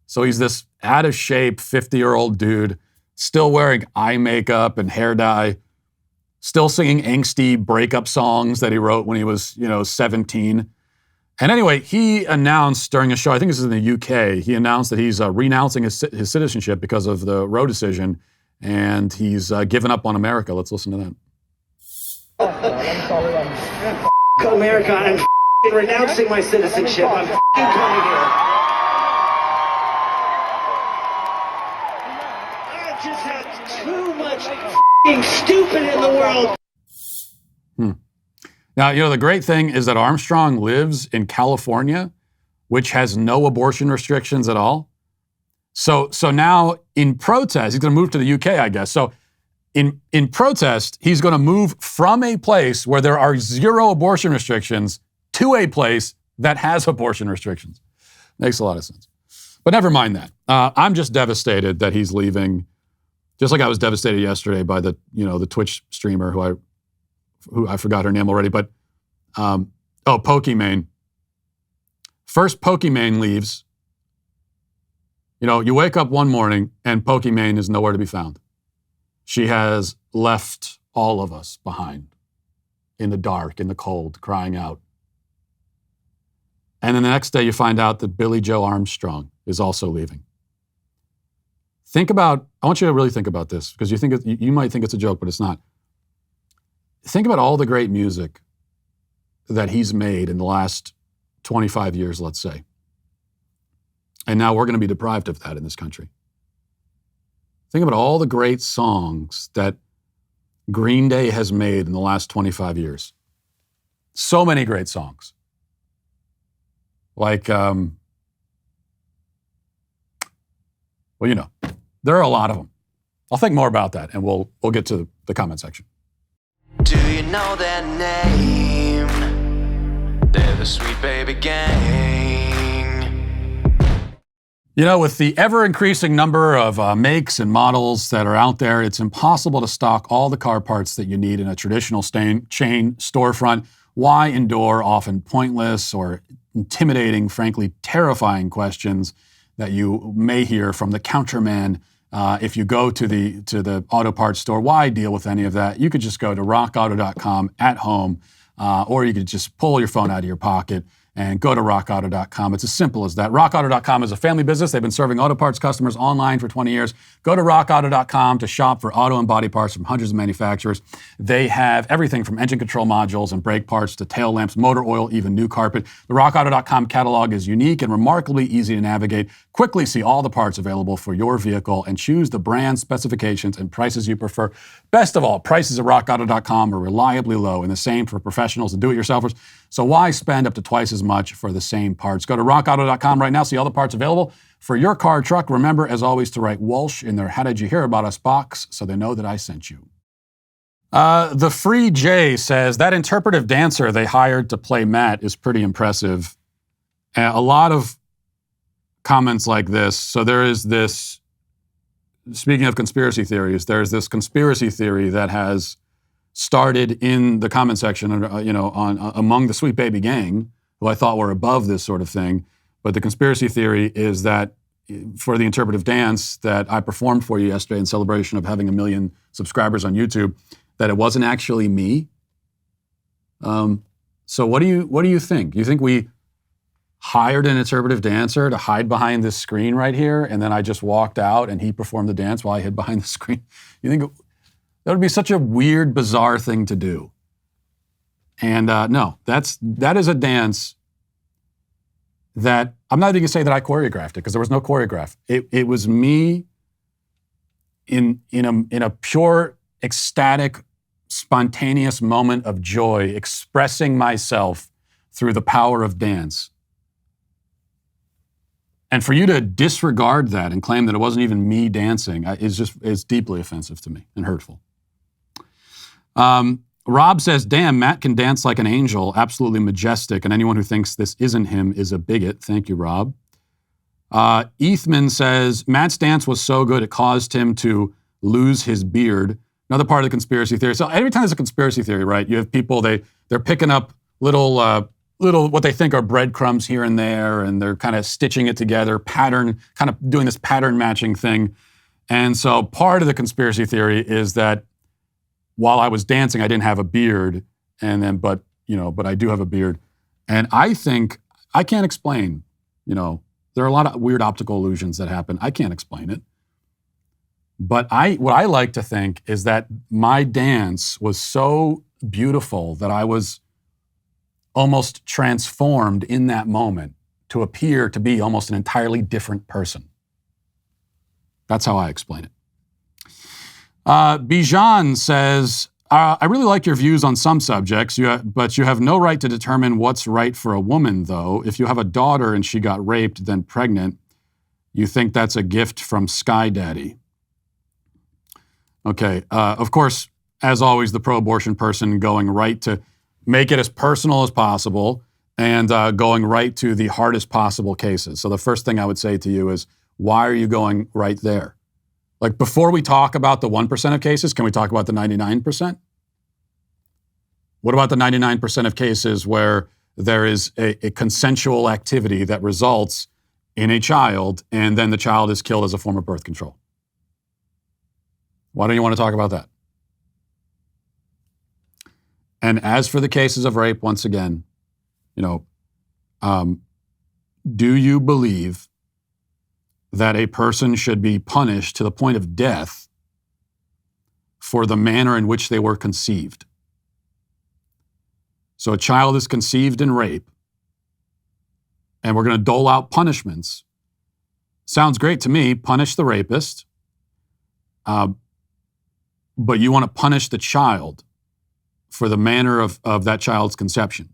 So he's this out of shape 50-year-old dude, still wearing eye makeup and hair dye, still singing angsty breakup songs that he wrote when he was, 17. And anyway, he announced during a show, I think this is in the UK, he announced that he's renouncing his citizenship because of the Roe decision, and he's given up on America. Let's listen to that. America, I'm renouncing my citizenship. I'm coming here. I just have too much stupid in the world. Now, the great thing is that Armstrong lives in California, which has no abortion restrictions at all. So now in protest, he's going to move to the UK, I guess. So in protest, he's going to move from a place where there are 0 abortion restrictions to a place that has abortion restrictions. Makes a lot of sense. But never mind that. I'm just devastated that he's leaving, just like I was devastated yesterday by the Twitch streamer who I forgot her name already, but Pokimane. First, Pokimane leaves. You wake up one morning and Pokimane is nowhere to be found. She has left all of us behind in the dark, in the cold, crying out. And then the next day you find out that Billie Joe Armstrong is also leaving. I want you to really think about this, because you might think it's a joke, but it's not. Think about all the great music that he's made in the last 25 years, let's say. And now we're going to be deprived of that in this country. Think about all the great songs that Green Day has made in the last 25 years. So many great songs. Like, there are a lot of them. I'll think more about that, and we'll get to the comment section. Do you know their name? They're the Sweet Baby Gang. With the ever-increasing number of makes and models that are out there, it's impossible to stock all the car parts that you need in a traditional chain storefront. Why endure often pointless or intimidating, frankly terrifying questions that you may hear from the counterman if you go to the auto parts store? Why deal with any of that? You could just go to rockauto.com at home, or you could just pull your phone out of your pocket and go to rockauto.com. It's as simple as that. Rockauto.com is a family business. They've been serving auto parts customers online for 20 years. Go to rockauto.com to shop for auto and body parts from hundreds of manufacturers. They have everything from engine control modules and brake parts to tail lamps, motor oil, even new carpet. The rockauto.com catalog is unique and remarkably easy to navigate. Quickly see all the parts available for your vehicle and choose the brand, specifications, and prices you prefer. Best of all, prices at rockauto.com are reliably low, and the same for professionals and do-it-yourselfers. So why spend up to twice as much for the same parts? Go to rockauto.com right now, see all the parts available for your car or truck. Remember, as always, to write Walsh in their How Did You Hear About Us box so they know that I sent you. The Free J says, that interpretive dancer they hired to play Matt is pretty impressive. A lot of comments like this. So there is this, speaking of conspiracy theories, there's this conspiracy theory that has started in the comment section, among the Sweet Baby Gang, who I thought were above this sort of thing. But the conspiracy theory is that for the interpretive dance that I performed for you yesterday in celebration of having 1 million subscribers on YouTube, that it wasn't actually me. So what do you think? You think we hired an interpretive dancer to hide behind this screen right here, and then I just walked out and he performed the dance while I hid behind the screen? You think that would be such a weird, bizarre thing to do? And no, that is a dance that I'm not even gonna say that I choreographed it, because there was no choreograph. It was me in a pure, ecstatic, spontaneous moment of joy, expressing myself through the power of dance. And for you to disregard that and claim that it wasn't even me dancing is deeply offensive to me and hurtful. Rob says, damn, Matt can dance like an angel, absolutely majestic, and anyone who thinks this isn't him is a bigot. Thank you, Rob. Ethman says, Matt's dance was so good it caused him to lose his beard. Another part of the conspiracy theory. So every time there's a conspiracy theory, right, you have people, they're picking up little little what they think are breadcrumbs here and there, and they're kind of stitching it together, kind of doing this pattern matching thing. And so part of the conspiracy theory is that while I was dancing, I didn't have a beard, but I do have a beard. And I think, I can't explain, there are a lot of weird optical illusions that happen. I can't explain it. But what I like to think is that my dance was so beautiful that I was almost transformed in that moment to appear to be almost an entirely different person. That's how I explain it. Bijan says, I really like your views on some subjects, but you have no right to determine what's right for a woman, though. If you have a daughter and she got raped, then pregnant, you think that's a gift from Sky Daddy. Okay, of course, as always, the pro-abortion person going right to make it as personal as possible and going right to the hardest possible cases. So the first thing I would say to you is, why are you going right there? Like, before we talk about the 1% of cases, can we talk about the 99%? What about the 99% of cases where there is a consensual activity that results in a child and then the child is killed as a form of birth control? Why don't you want to talk about that? And as for the cases of rape, once again, do you believe that a person should be punished to the point of death for the manner in which they were conceived? So a child is conceived in rape, and we're going to dole out punishments. Sounds great to me. Punish the rapist. But you want to punish the child for the manner of that child's conception,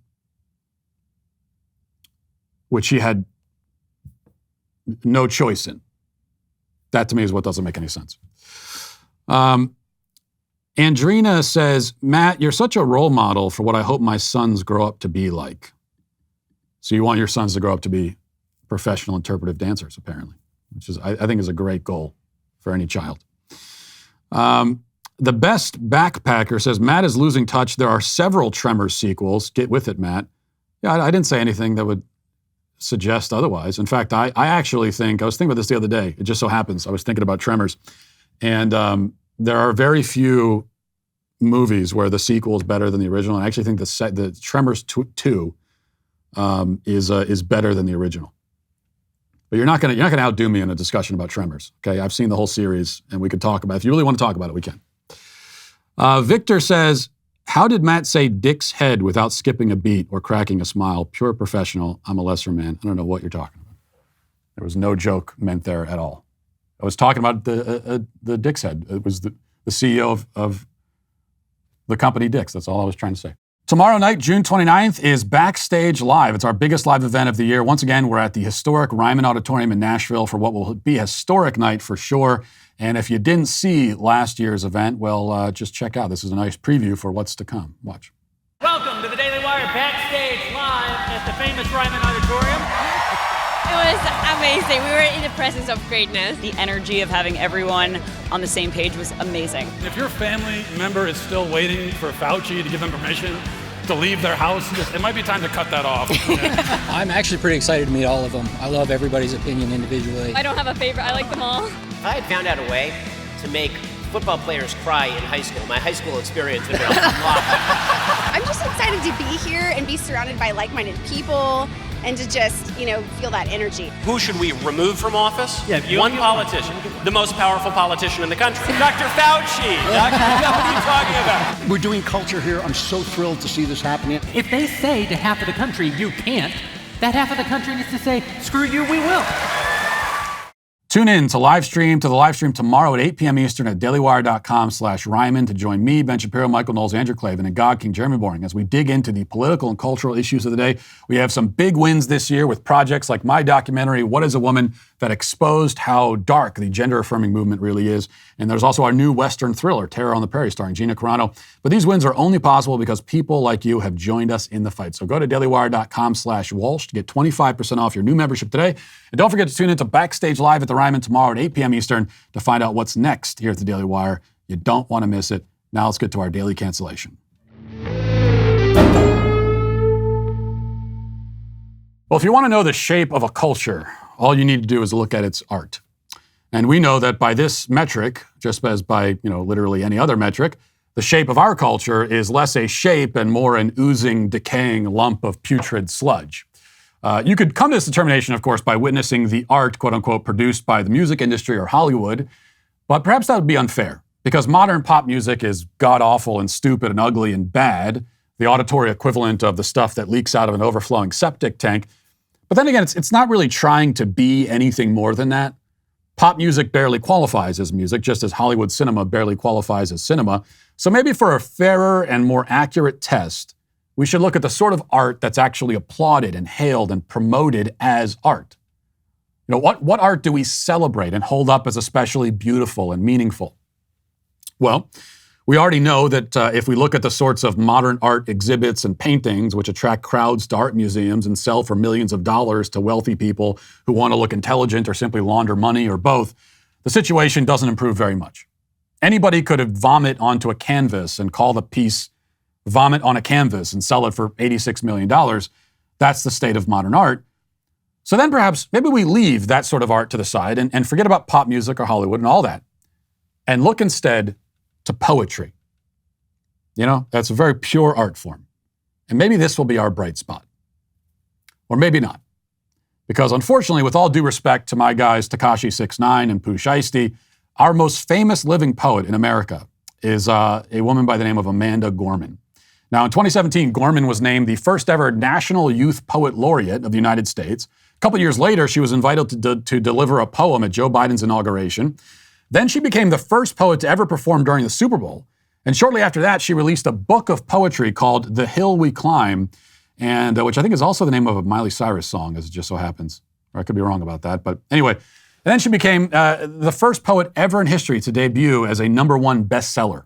which he had no choice in. That to me is what doesn't make any sense. Andrina says, Matt, you're such a role model for what I hope my sons grow up to be like. So you want your sons to grow up to be professional interpretive dancers, apparently, which is, I think is a great goal for any child. The Best Backpacker says, Matt is losing touch. There are several Tremors sequels. Get with it, Matt. Yeah, I didn't say anything that would suggest otherwise. In fact, I actually think, I was thinking about this the other day. It just so happens I was thinking about Tremors. And there are very few movies where the sequel is better than the original. I actually think the Tremors 2 is better than the original. But you're not gonna outdo me in a discussion about Tremors. Okay, I've seen the whole series, and we could talk about it. If you really want to talk about it, we can. Victor says, how did Matt say dick's head without skipping a beat or cracking a smile? Pure professional. I'm a lesser man. I don't know what you're talking about. There was no joke meant there at all. I was talking about the dick's head. It was the CEO of the company Dick's. That's all I was trying to say. Tomorrow night, June 29th, is Backstage Live. It's our biggest live event of the year. Once again, we're at the historic Ryman Auditorium in Nashville for what will be a historic night for sure. And if you didn't see last year's event, well, just check out. This is a nice preview for what's to come. Watch. Welcome to the Daily Wire Backstage Live at the famous Ryman Auditorium. It was amazing. We were in the presence of greatness. The energy of having everyone on the same page was amazing. If your family member is still waiting for Fauci to give them permission to leave their house, it might be time to cut that off. I'm actually pretty excited to meet all of them. I love everybody's opinion individually. I don't have a favorite. I like them all. If I had found out a way to make football players cry in high school, my high school experience would be a lot. I'm just excited to be here and be surrounded by like-minded people and to just, feel that energy. Who should we remove from office? One politician, the most powerful politician in the country. Dr. Fauci! What are you talking about? We're doing culture here. I'm so thrilled to see this happening. If they say to half of the country, you can't, that half of the country needs to say, screw you, we will. Tune in to the live stream tomorrow at 8 p.m. Eastern at dailywire.com/Ryman to join me, Ben Shapiro, Michael Knowles, Andrew Klavan, and God King Jeremy Boring as we dig into the political and cultural issues of the day. We have some big wins this year with projects like my documentary, What is a Woman?, that exposed how dark the gender-affirming movement really is. And there's also our new Western thriller, Terror on the Prairie, starring Gina Carano. But these wins are only possible because people like you have joined us in the fight. So go to dailywire.com/Walsh to get 25% off your new membership today. And don't forget to tune in to Backstage Live at the Ryman tomorrow at 8 p.m. Eastern to find out what's next here at the Daily Wire. You don't want to miss it. Now let's get to our Daily Cancellation. Well, if you want to know the shape of a culture, all you need to do is look at its art. And we know that by this metric, just as by, literally any other metric, the shape of our culture is less a shape and more an oozing, decaying lump of putrid sludge. You could come to this determination, of course, by witnessing the art, quote unquote, produced by the music industry or Hollywood, but perhaps that would be unfair because modern pop music is god-awful and stupid and ugly and bad, the auditory equivalent of the stuff that leaks out of an overflowing septic tank. But then again, it's not really trying to be anything more than that. Pop music barely qualifies as music, just as Hollywood cinema barely qualifies as cinema. So maybe for a fairer and more accurate test, we should look at the sort of art that's actually applauded and hailed and promoted as art. What art do we celebrate and hold up as especially beautiful and meaningful? Well, we already know that if we look at the sorts of modern art exhibits and paintings which attract crowds to art museums and sell for millions of dollars to wealthy people who want to look intelligent or simply launder money or both, the situation doesn't improve very much. Anybody could vomit onto a canvas and call the piece Vomit on a Canvas and sell it for $86 million. That's the state of modern art. So then perhaps maybe we leave that sort of art to the side and forget about pop music or Hollywood and all that and look instead to poetry. That's a very pure art form. And maybe this will be our bright spot. Or maybe not. Because unfortunately, with all due respect to my guys Tekashi 6ix9ine and Pooh Shiesty, our most famous living poet in America is a woman by the name of Amanda Gorman. Now, in 2017, Gorman was named the first ever National Youth Poet Laureate of the United States. A couple years later, she was invited to deliver a poem at Joe Biden's inauguration. Then she became the first poet to ever perform during the Super Bowl. And shortly after that, she released a book of poetry called The Hill We Climb, and which I think is also the name of a Miley Cyrus song, as it just so happens. Or I could be wrong about that. But anyway, and then she became the first poet ever in history to debut as a #1 bestseller,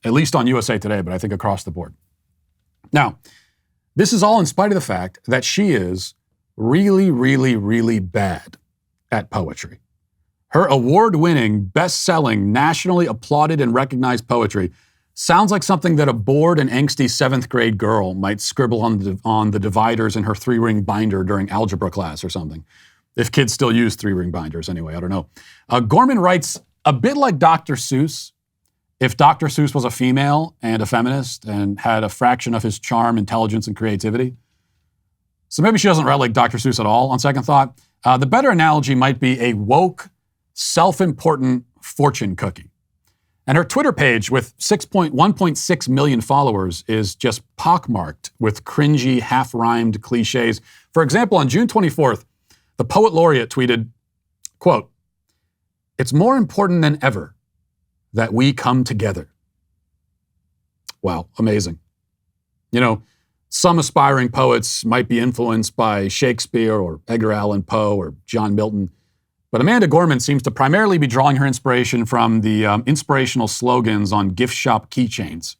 at least on USA Today, but I think across the board. Now, this is all in spite of the fact that she is really, really, really bad at poetry. Her award-winning, best-selling, nationally applauded and recognized poetry sounds like something that a bored and angsty 7th grade girl might scribble on the dividers in her 3-ring binder during algebra class or something. If kids still use 3-ring binders anyway, I don't know. Gorman writes a bit like Dr. Seuss, if Dr. Seuss was a female and a feminist and had a fraction of his charm, intelligence, and creativity. So maybe she doesn't write like Dr. Seuss at all, on second thought. The better analogy might be a woke, self-important fortune cookie. And her Twitter page with 1.6 million followers is just pockmarked with cringy, half-rhymed cliches. For example, on June 24th, the Poet Laureate tweeted, quote, "It's more important than ever that we come together." Wow, amazing. Some aspiring poets might be influenced by Shakespeare or Edgar Allan Poe or John Milton, but Amanda Gorman seems to primarily be drawing her inspiration from the inspirational slogans on gift shop keychains.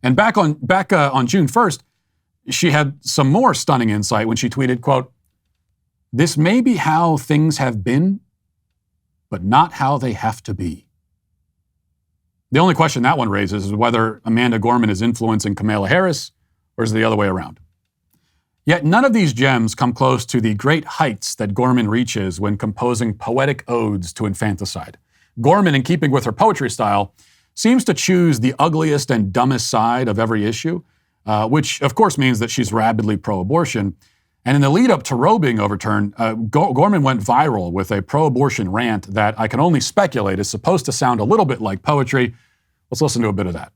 And back on June 1st, she had some more stunning insight when she tweeted, quote, "This may be how things have been, but not how they have to be." The only question that one raises is whether Amanda Gorman is influencing Kamala Harris or is it the other way around. Yet none of these gems come close to the great heights that Gorman reaches when composing poetic odes to infanticide. Gorman, in keeping with her poetry style, seems to choose the ugliest and dumbest side of every issue, which of course means that she's rabidly pro-abortion. And in the lead up to Roe being overturned, Gorman went viral with a pro-abortion rant that I can only speculate is supposed to sound a little bit like poetry. Let's listen to a bit of that.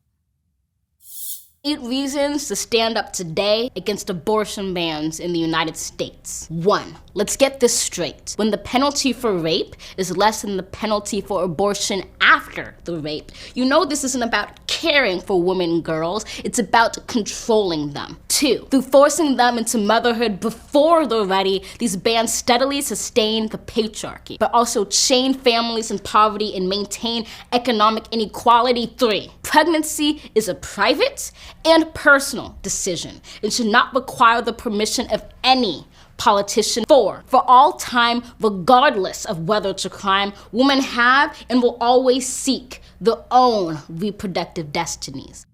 8 reasons to stand up today against abortion bans in the United States. 1. Let's get this straight. When the penalty for rape is less than the penalty for abortion after the rape, this isn't about caring for women and girls, it's about controlling them. 2. Through forcing them into motherhood before they're ready, these bans steadily sustain the patriarchy, but also chain families in poverty and maintain economic inequality. 3. Pregnancy is a private and personal decision and should not require the permission of any politician. 4. For all time, regardless of whether it's a crime, women have and will always seek their own reproductive destinies.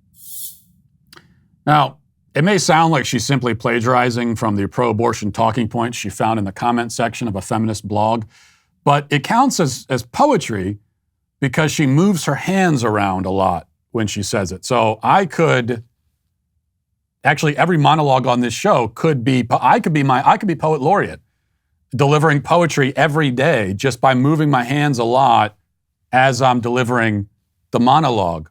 Now, It may sound like she's simply plagiarizing from the pro-abortion talking points she found in the comment section of a feminist blog, but it counts as poetry because she moves her hands around a lot when she says it. So actually every monologue on this show I could be Poet Laureate, delivering poetry every day just by moving my hands a lot as I'm delivering the monologue.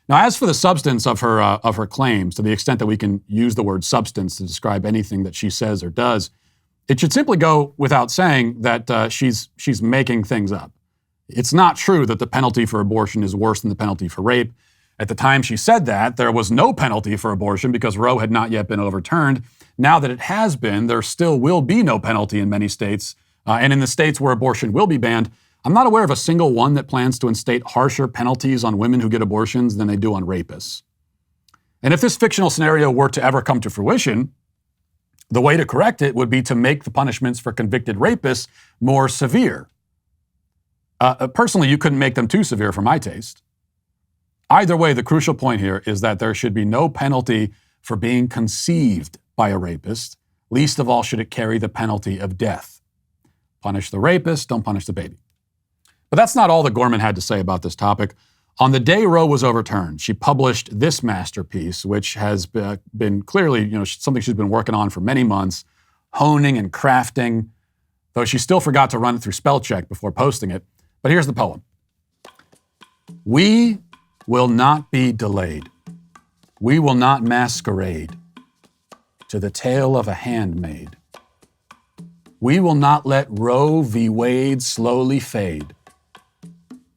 Now, as for the substance of her claims, to the extent that we can use the word substance to describe anything that she says or does, it should simply go without saying that she's making things up. It's not true that the penalty for abortion is worse than the penalty for rape. At the time she said that, there was no penalty for abortion because Roe had not yet been overturned. Now that it has been, there still will be no penalty in many states. And in the states where abortion will be banned, I'm not aware of a single one that plans to instate harsher penalties on women who get abortions than they do on rapists. And if this fictional scenario were to ever come to fruition, the way to correct it would be to make the punishments for convicted rapists more severe. Personally, you couldn't make them too severe for my taste. Either way, the crucial point here is that there should be no penalty for being conceived by a rapist. Least of all should it carry the penalty of death. Punish the rapist, don't punish the baby. But that's not all that Gorman had to say about this topic. On the day Roe was overturned, she published this masterpiece, which has been clearly, something she's been working on for many months, honing and crafting, though she still forgot to run it through spell check before posting it. But here's the poem. We will not be delayed. We will not masquerade to the tale of a handmaid. We will not let Roe v. Wade slowly fade.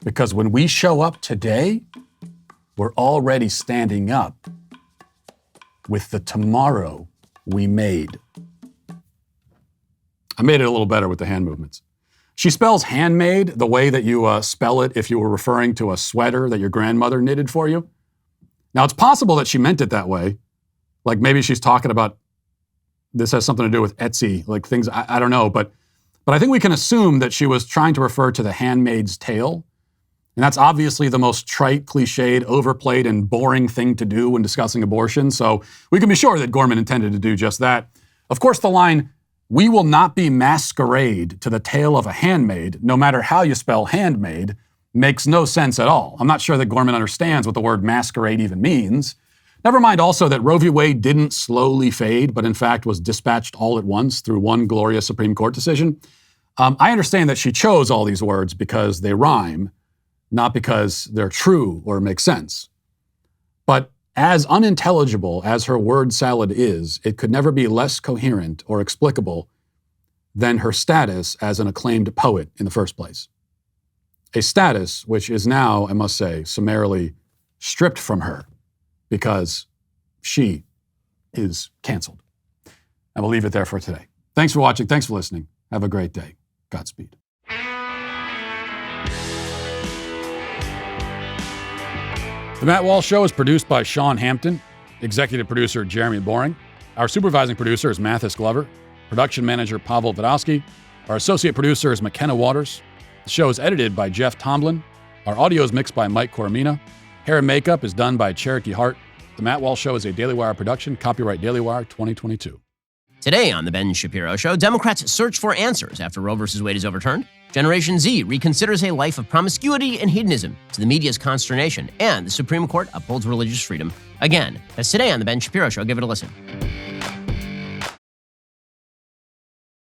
Because when we show up today, we're already standing up with the tomorrow we made. I made it a little better with the hand movements. She spells handmade the way that you spell it if you were referring to a sweater that your grandmother knitted for you. Now, it's possible that she meant it that way. Like maybe she's talking about this has something to do with Etsy, like things, I don't know. But I think we can assume that she was trying to refer to The Handmaid's Tale. And that's obviously the most trite, cliched, overplayed, and boring thing to do when discussing abortion. So we can be sure that Gorman intended to do just that. Of course, the line, "We will not be masquerade to the tale of a handmaid," no matter how you spell handmaid, makes no sense at all. I'm not sure that Gorman understands what the word masquerade even means. Never mind also that Roe v. Wade didn't slowly fade, but in fact was dispatched all at once through one glorious Supreme Court decision. I understand that she chose all these words because they rhyme, not because they're true or make sense. But as unintelligible as her word salad is, it could never be less coherent or explicable than her status as an acclaimed poet in the first place. A status which is now, I must say, summarily stripped from her because she is canceled. And we'll leave it there for today. Thanks for watching. Thanks for listening. Have a great day. Godspeed. The Matt Walsh Show is produced by Sean Hampton, executive producer Jeremy Boring. Our supervising producer is Mathis Glover, production manager Pavel Vodowski. Our associate producer is McKenna Waters. The show is edited by Jeff Tomlin. Our audio is mixed by Mike Coromina. Hair and makeup is done by Cherokee Hart. The Matt Walsh Show is a Daily Wire production, copyright Daily Wire 2022. Today on The Ben Shapiro Show, Democrats search for answers after Roe v. Wade is overturned. Generation Z reconsiders a life of promiscuity and hedonism to the media's consternation, and the Supreme Court upholds religious freedom. Again, that's today on The Ben Shapiro Show. Give it a listen.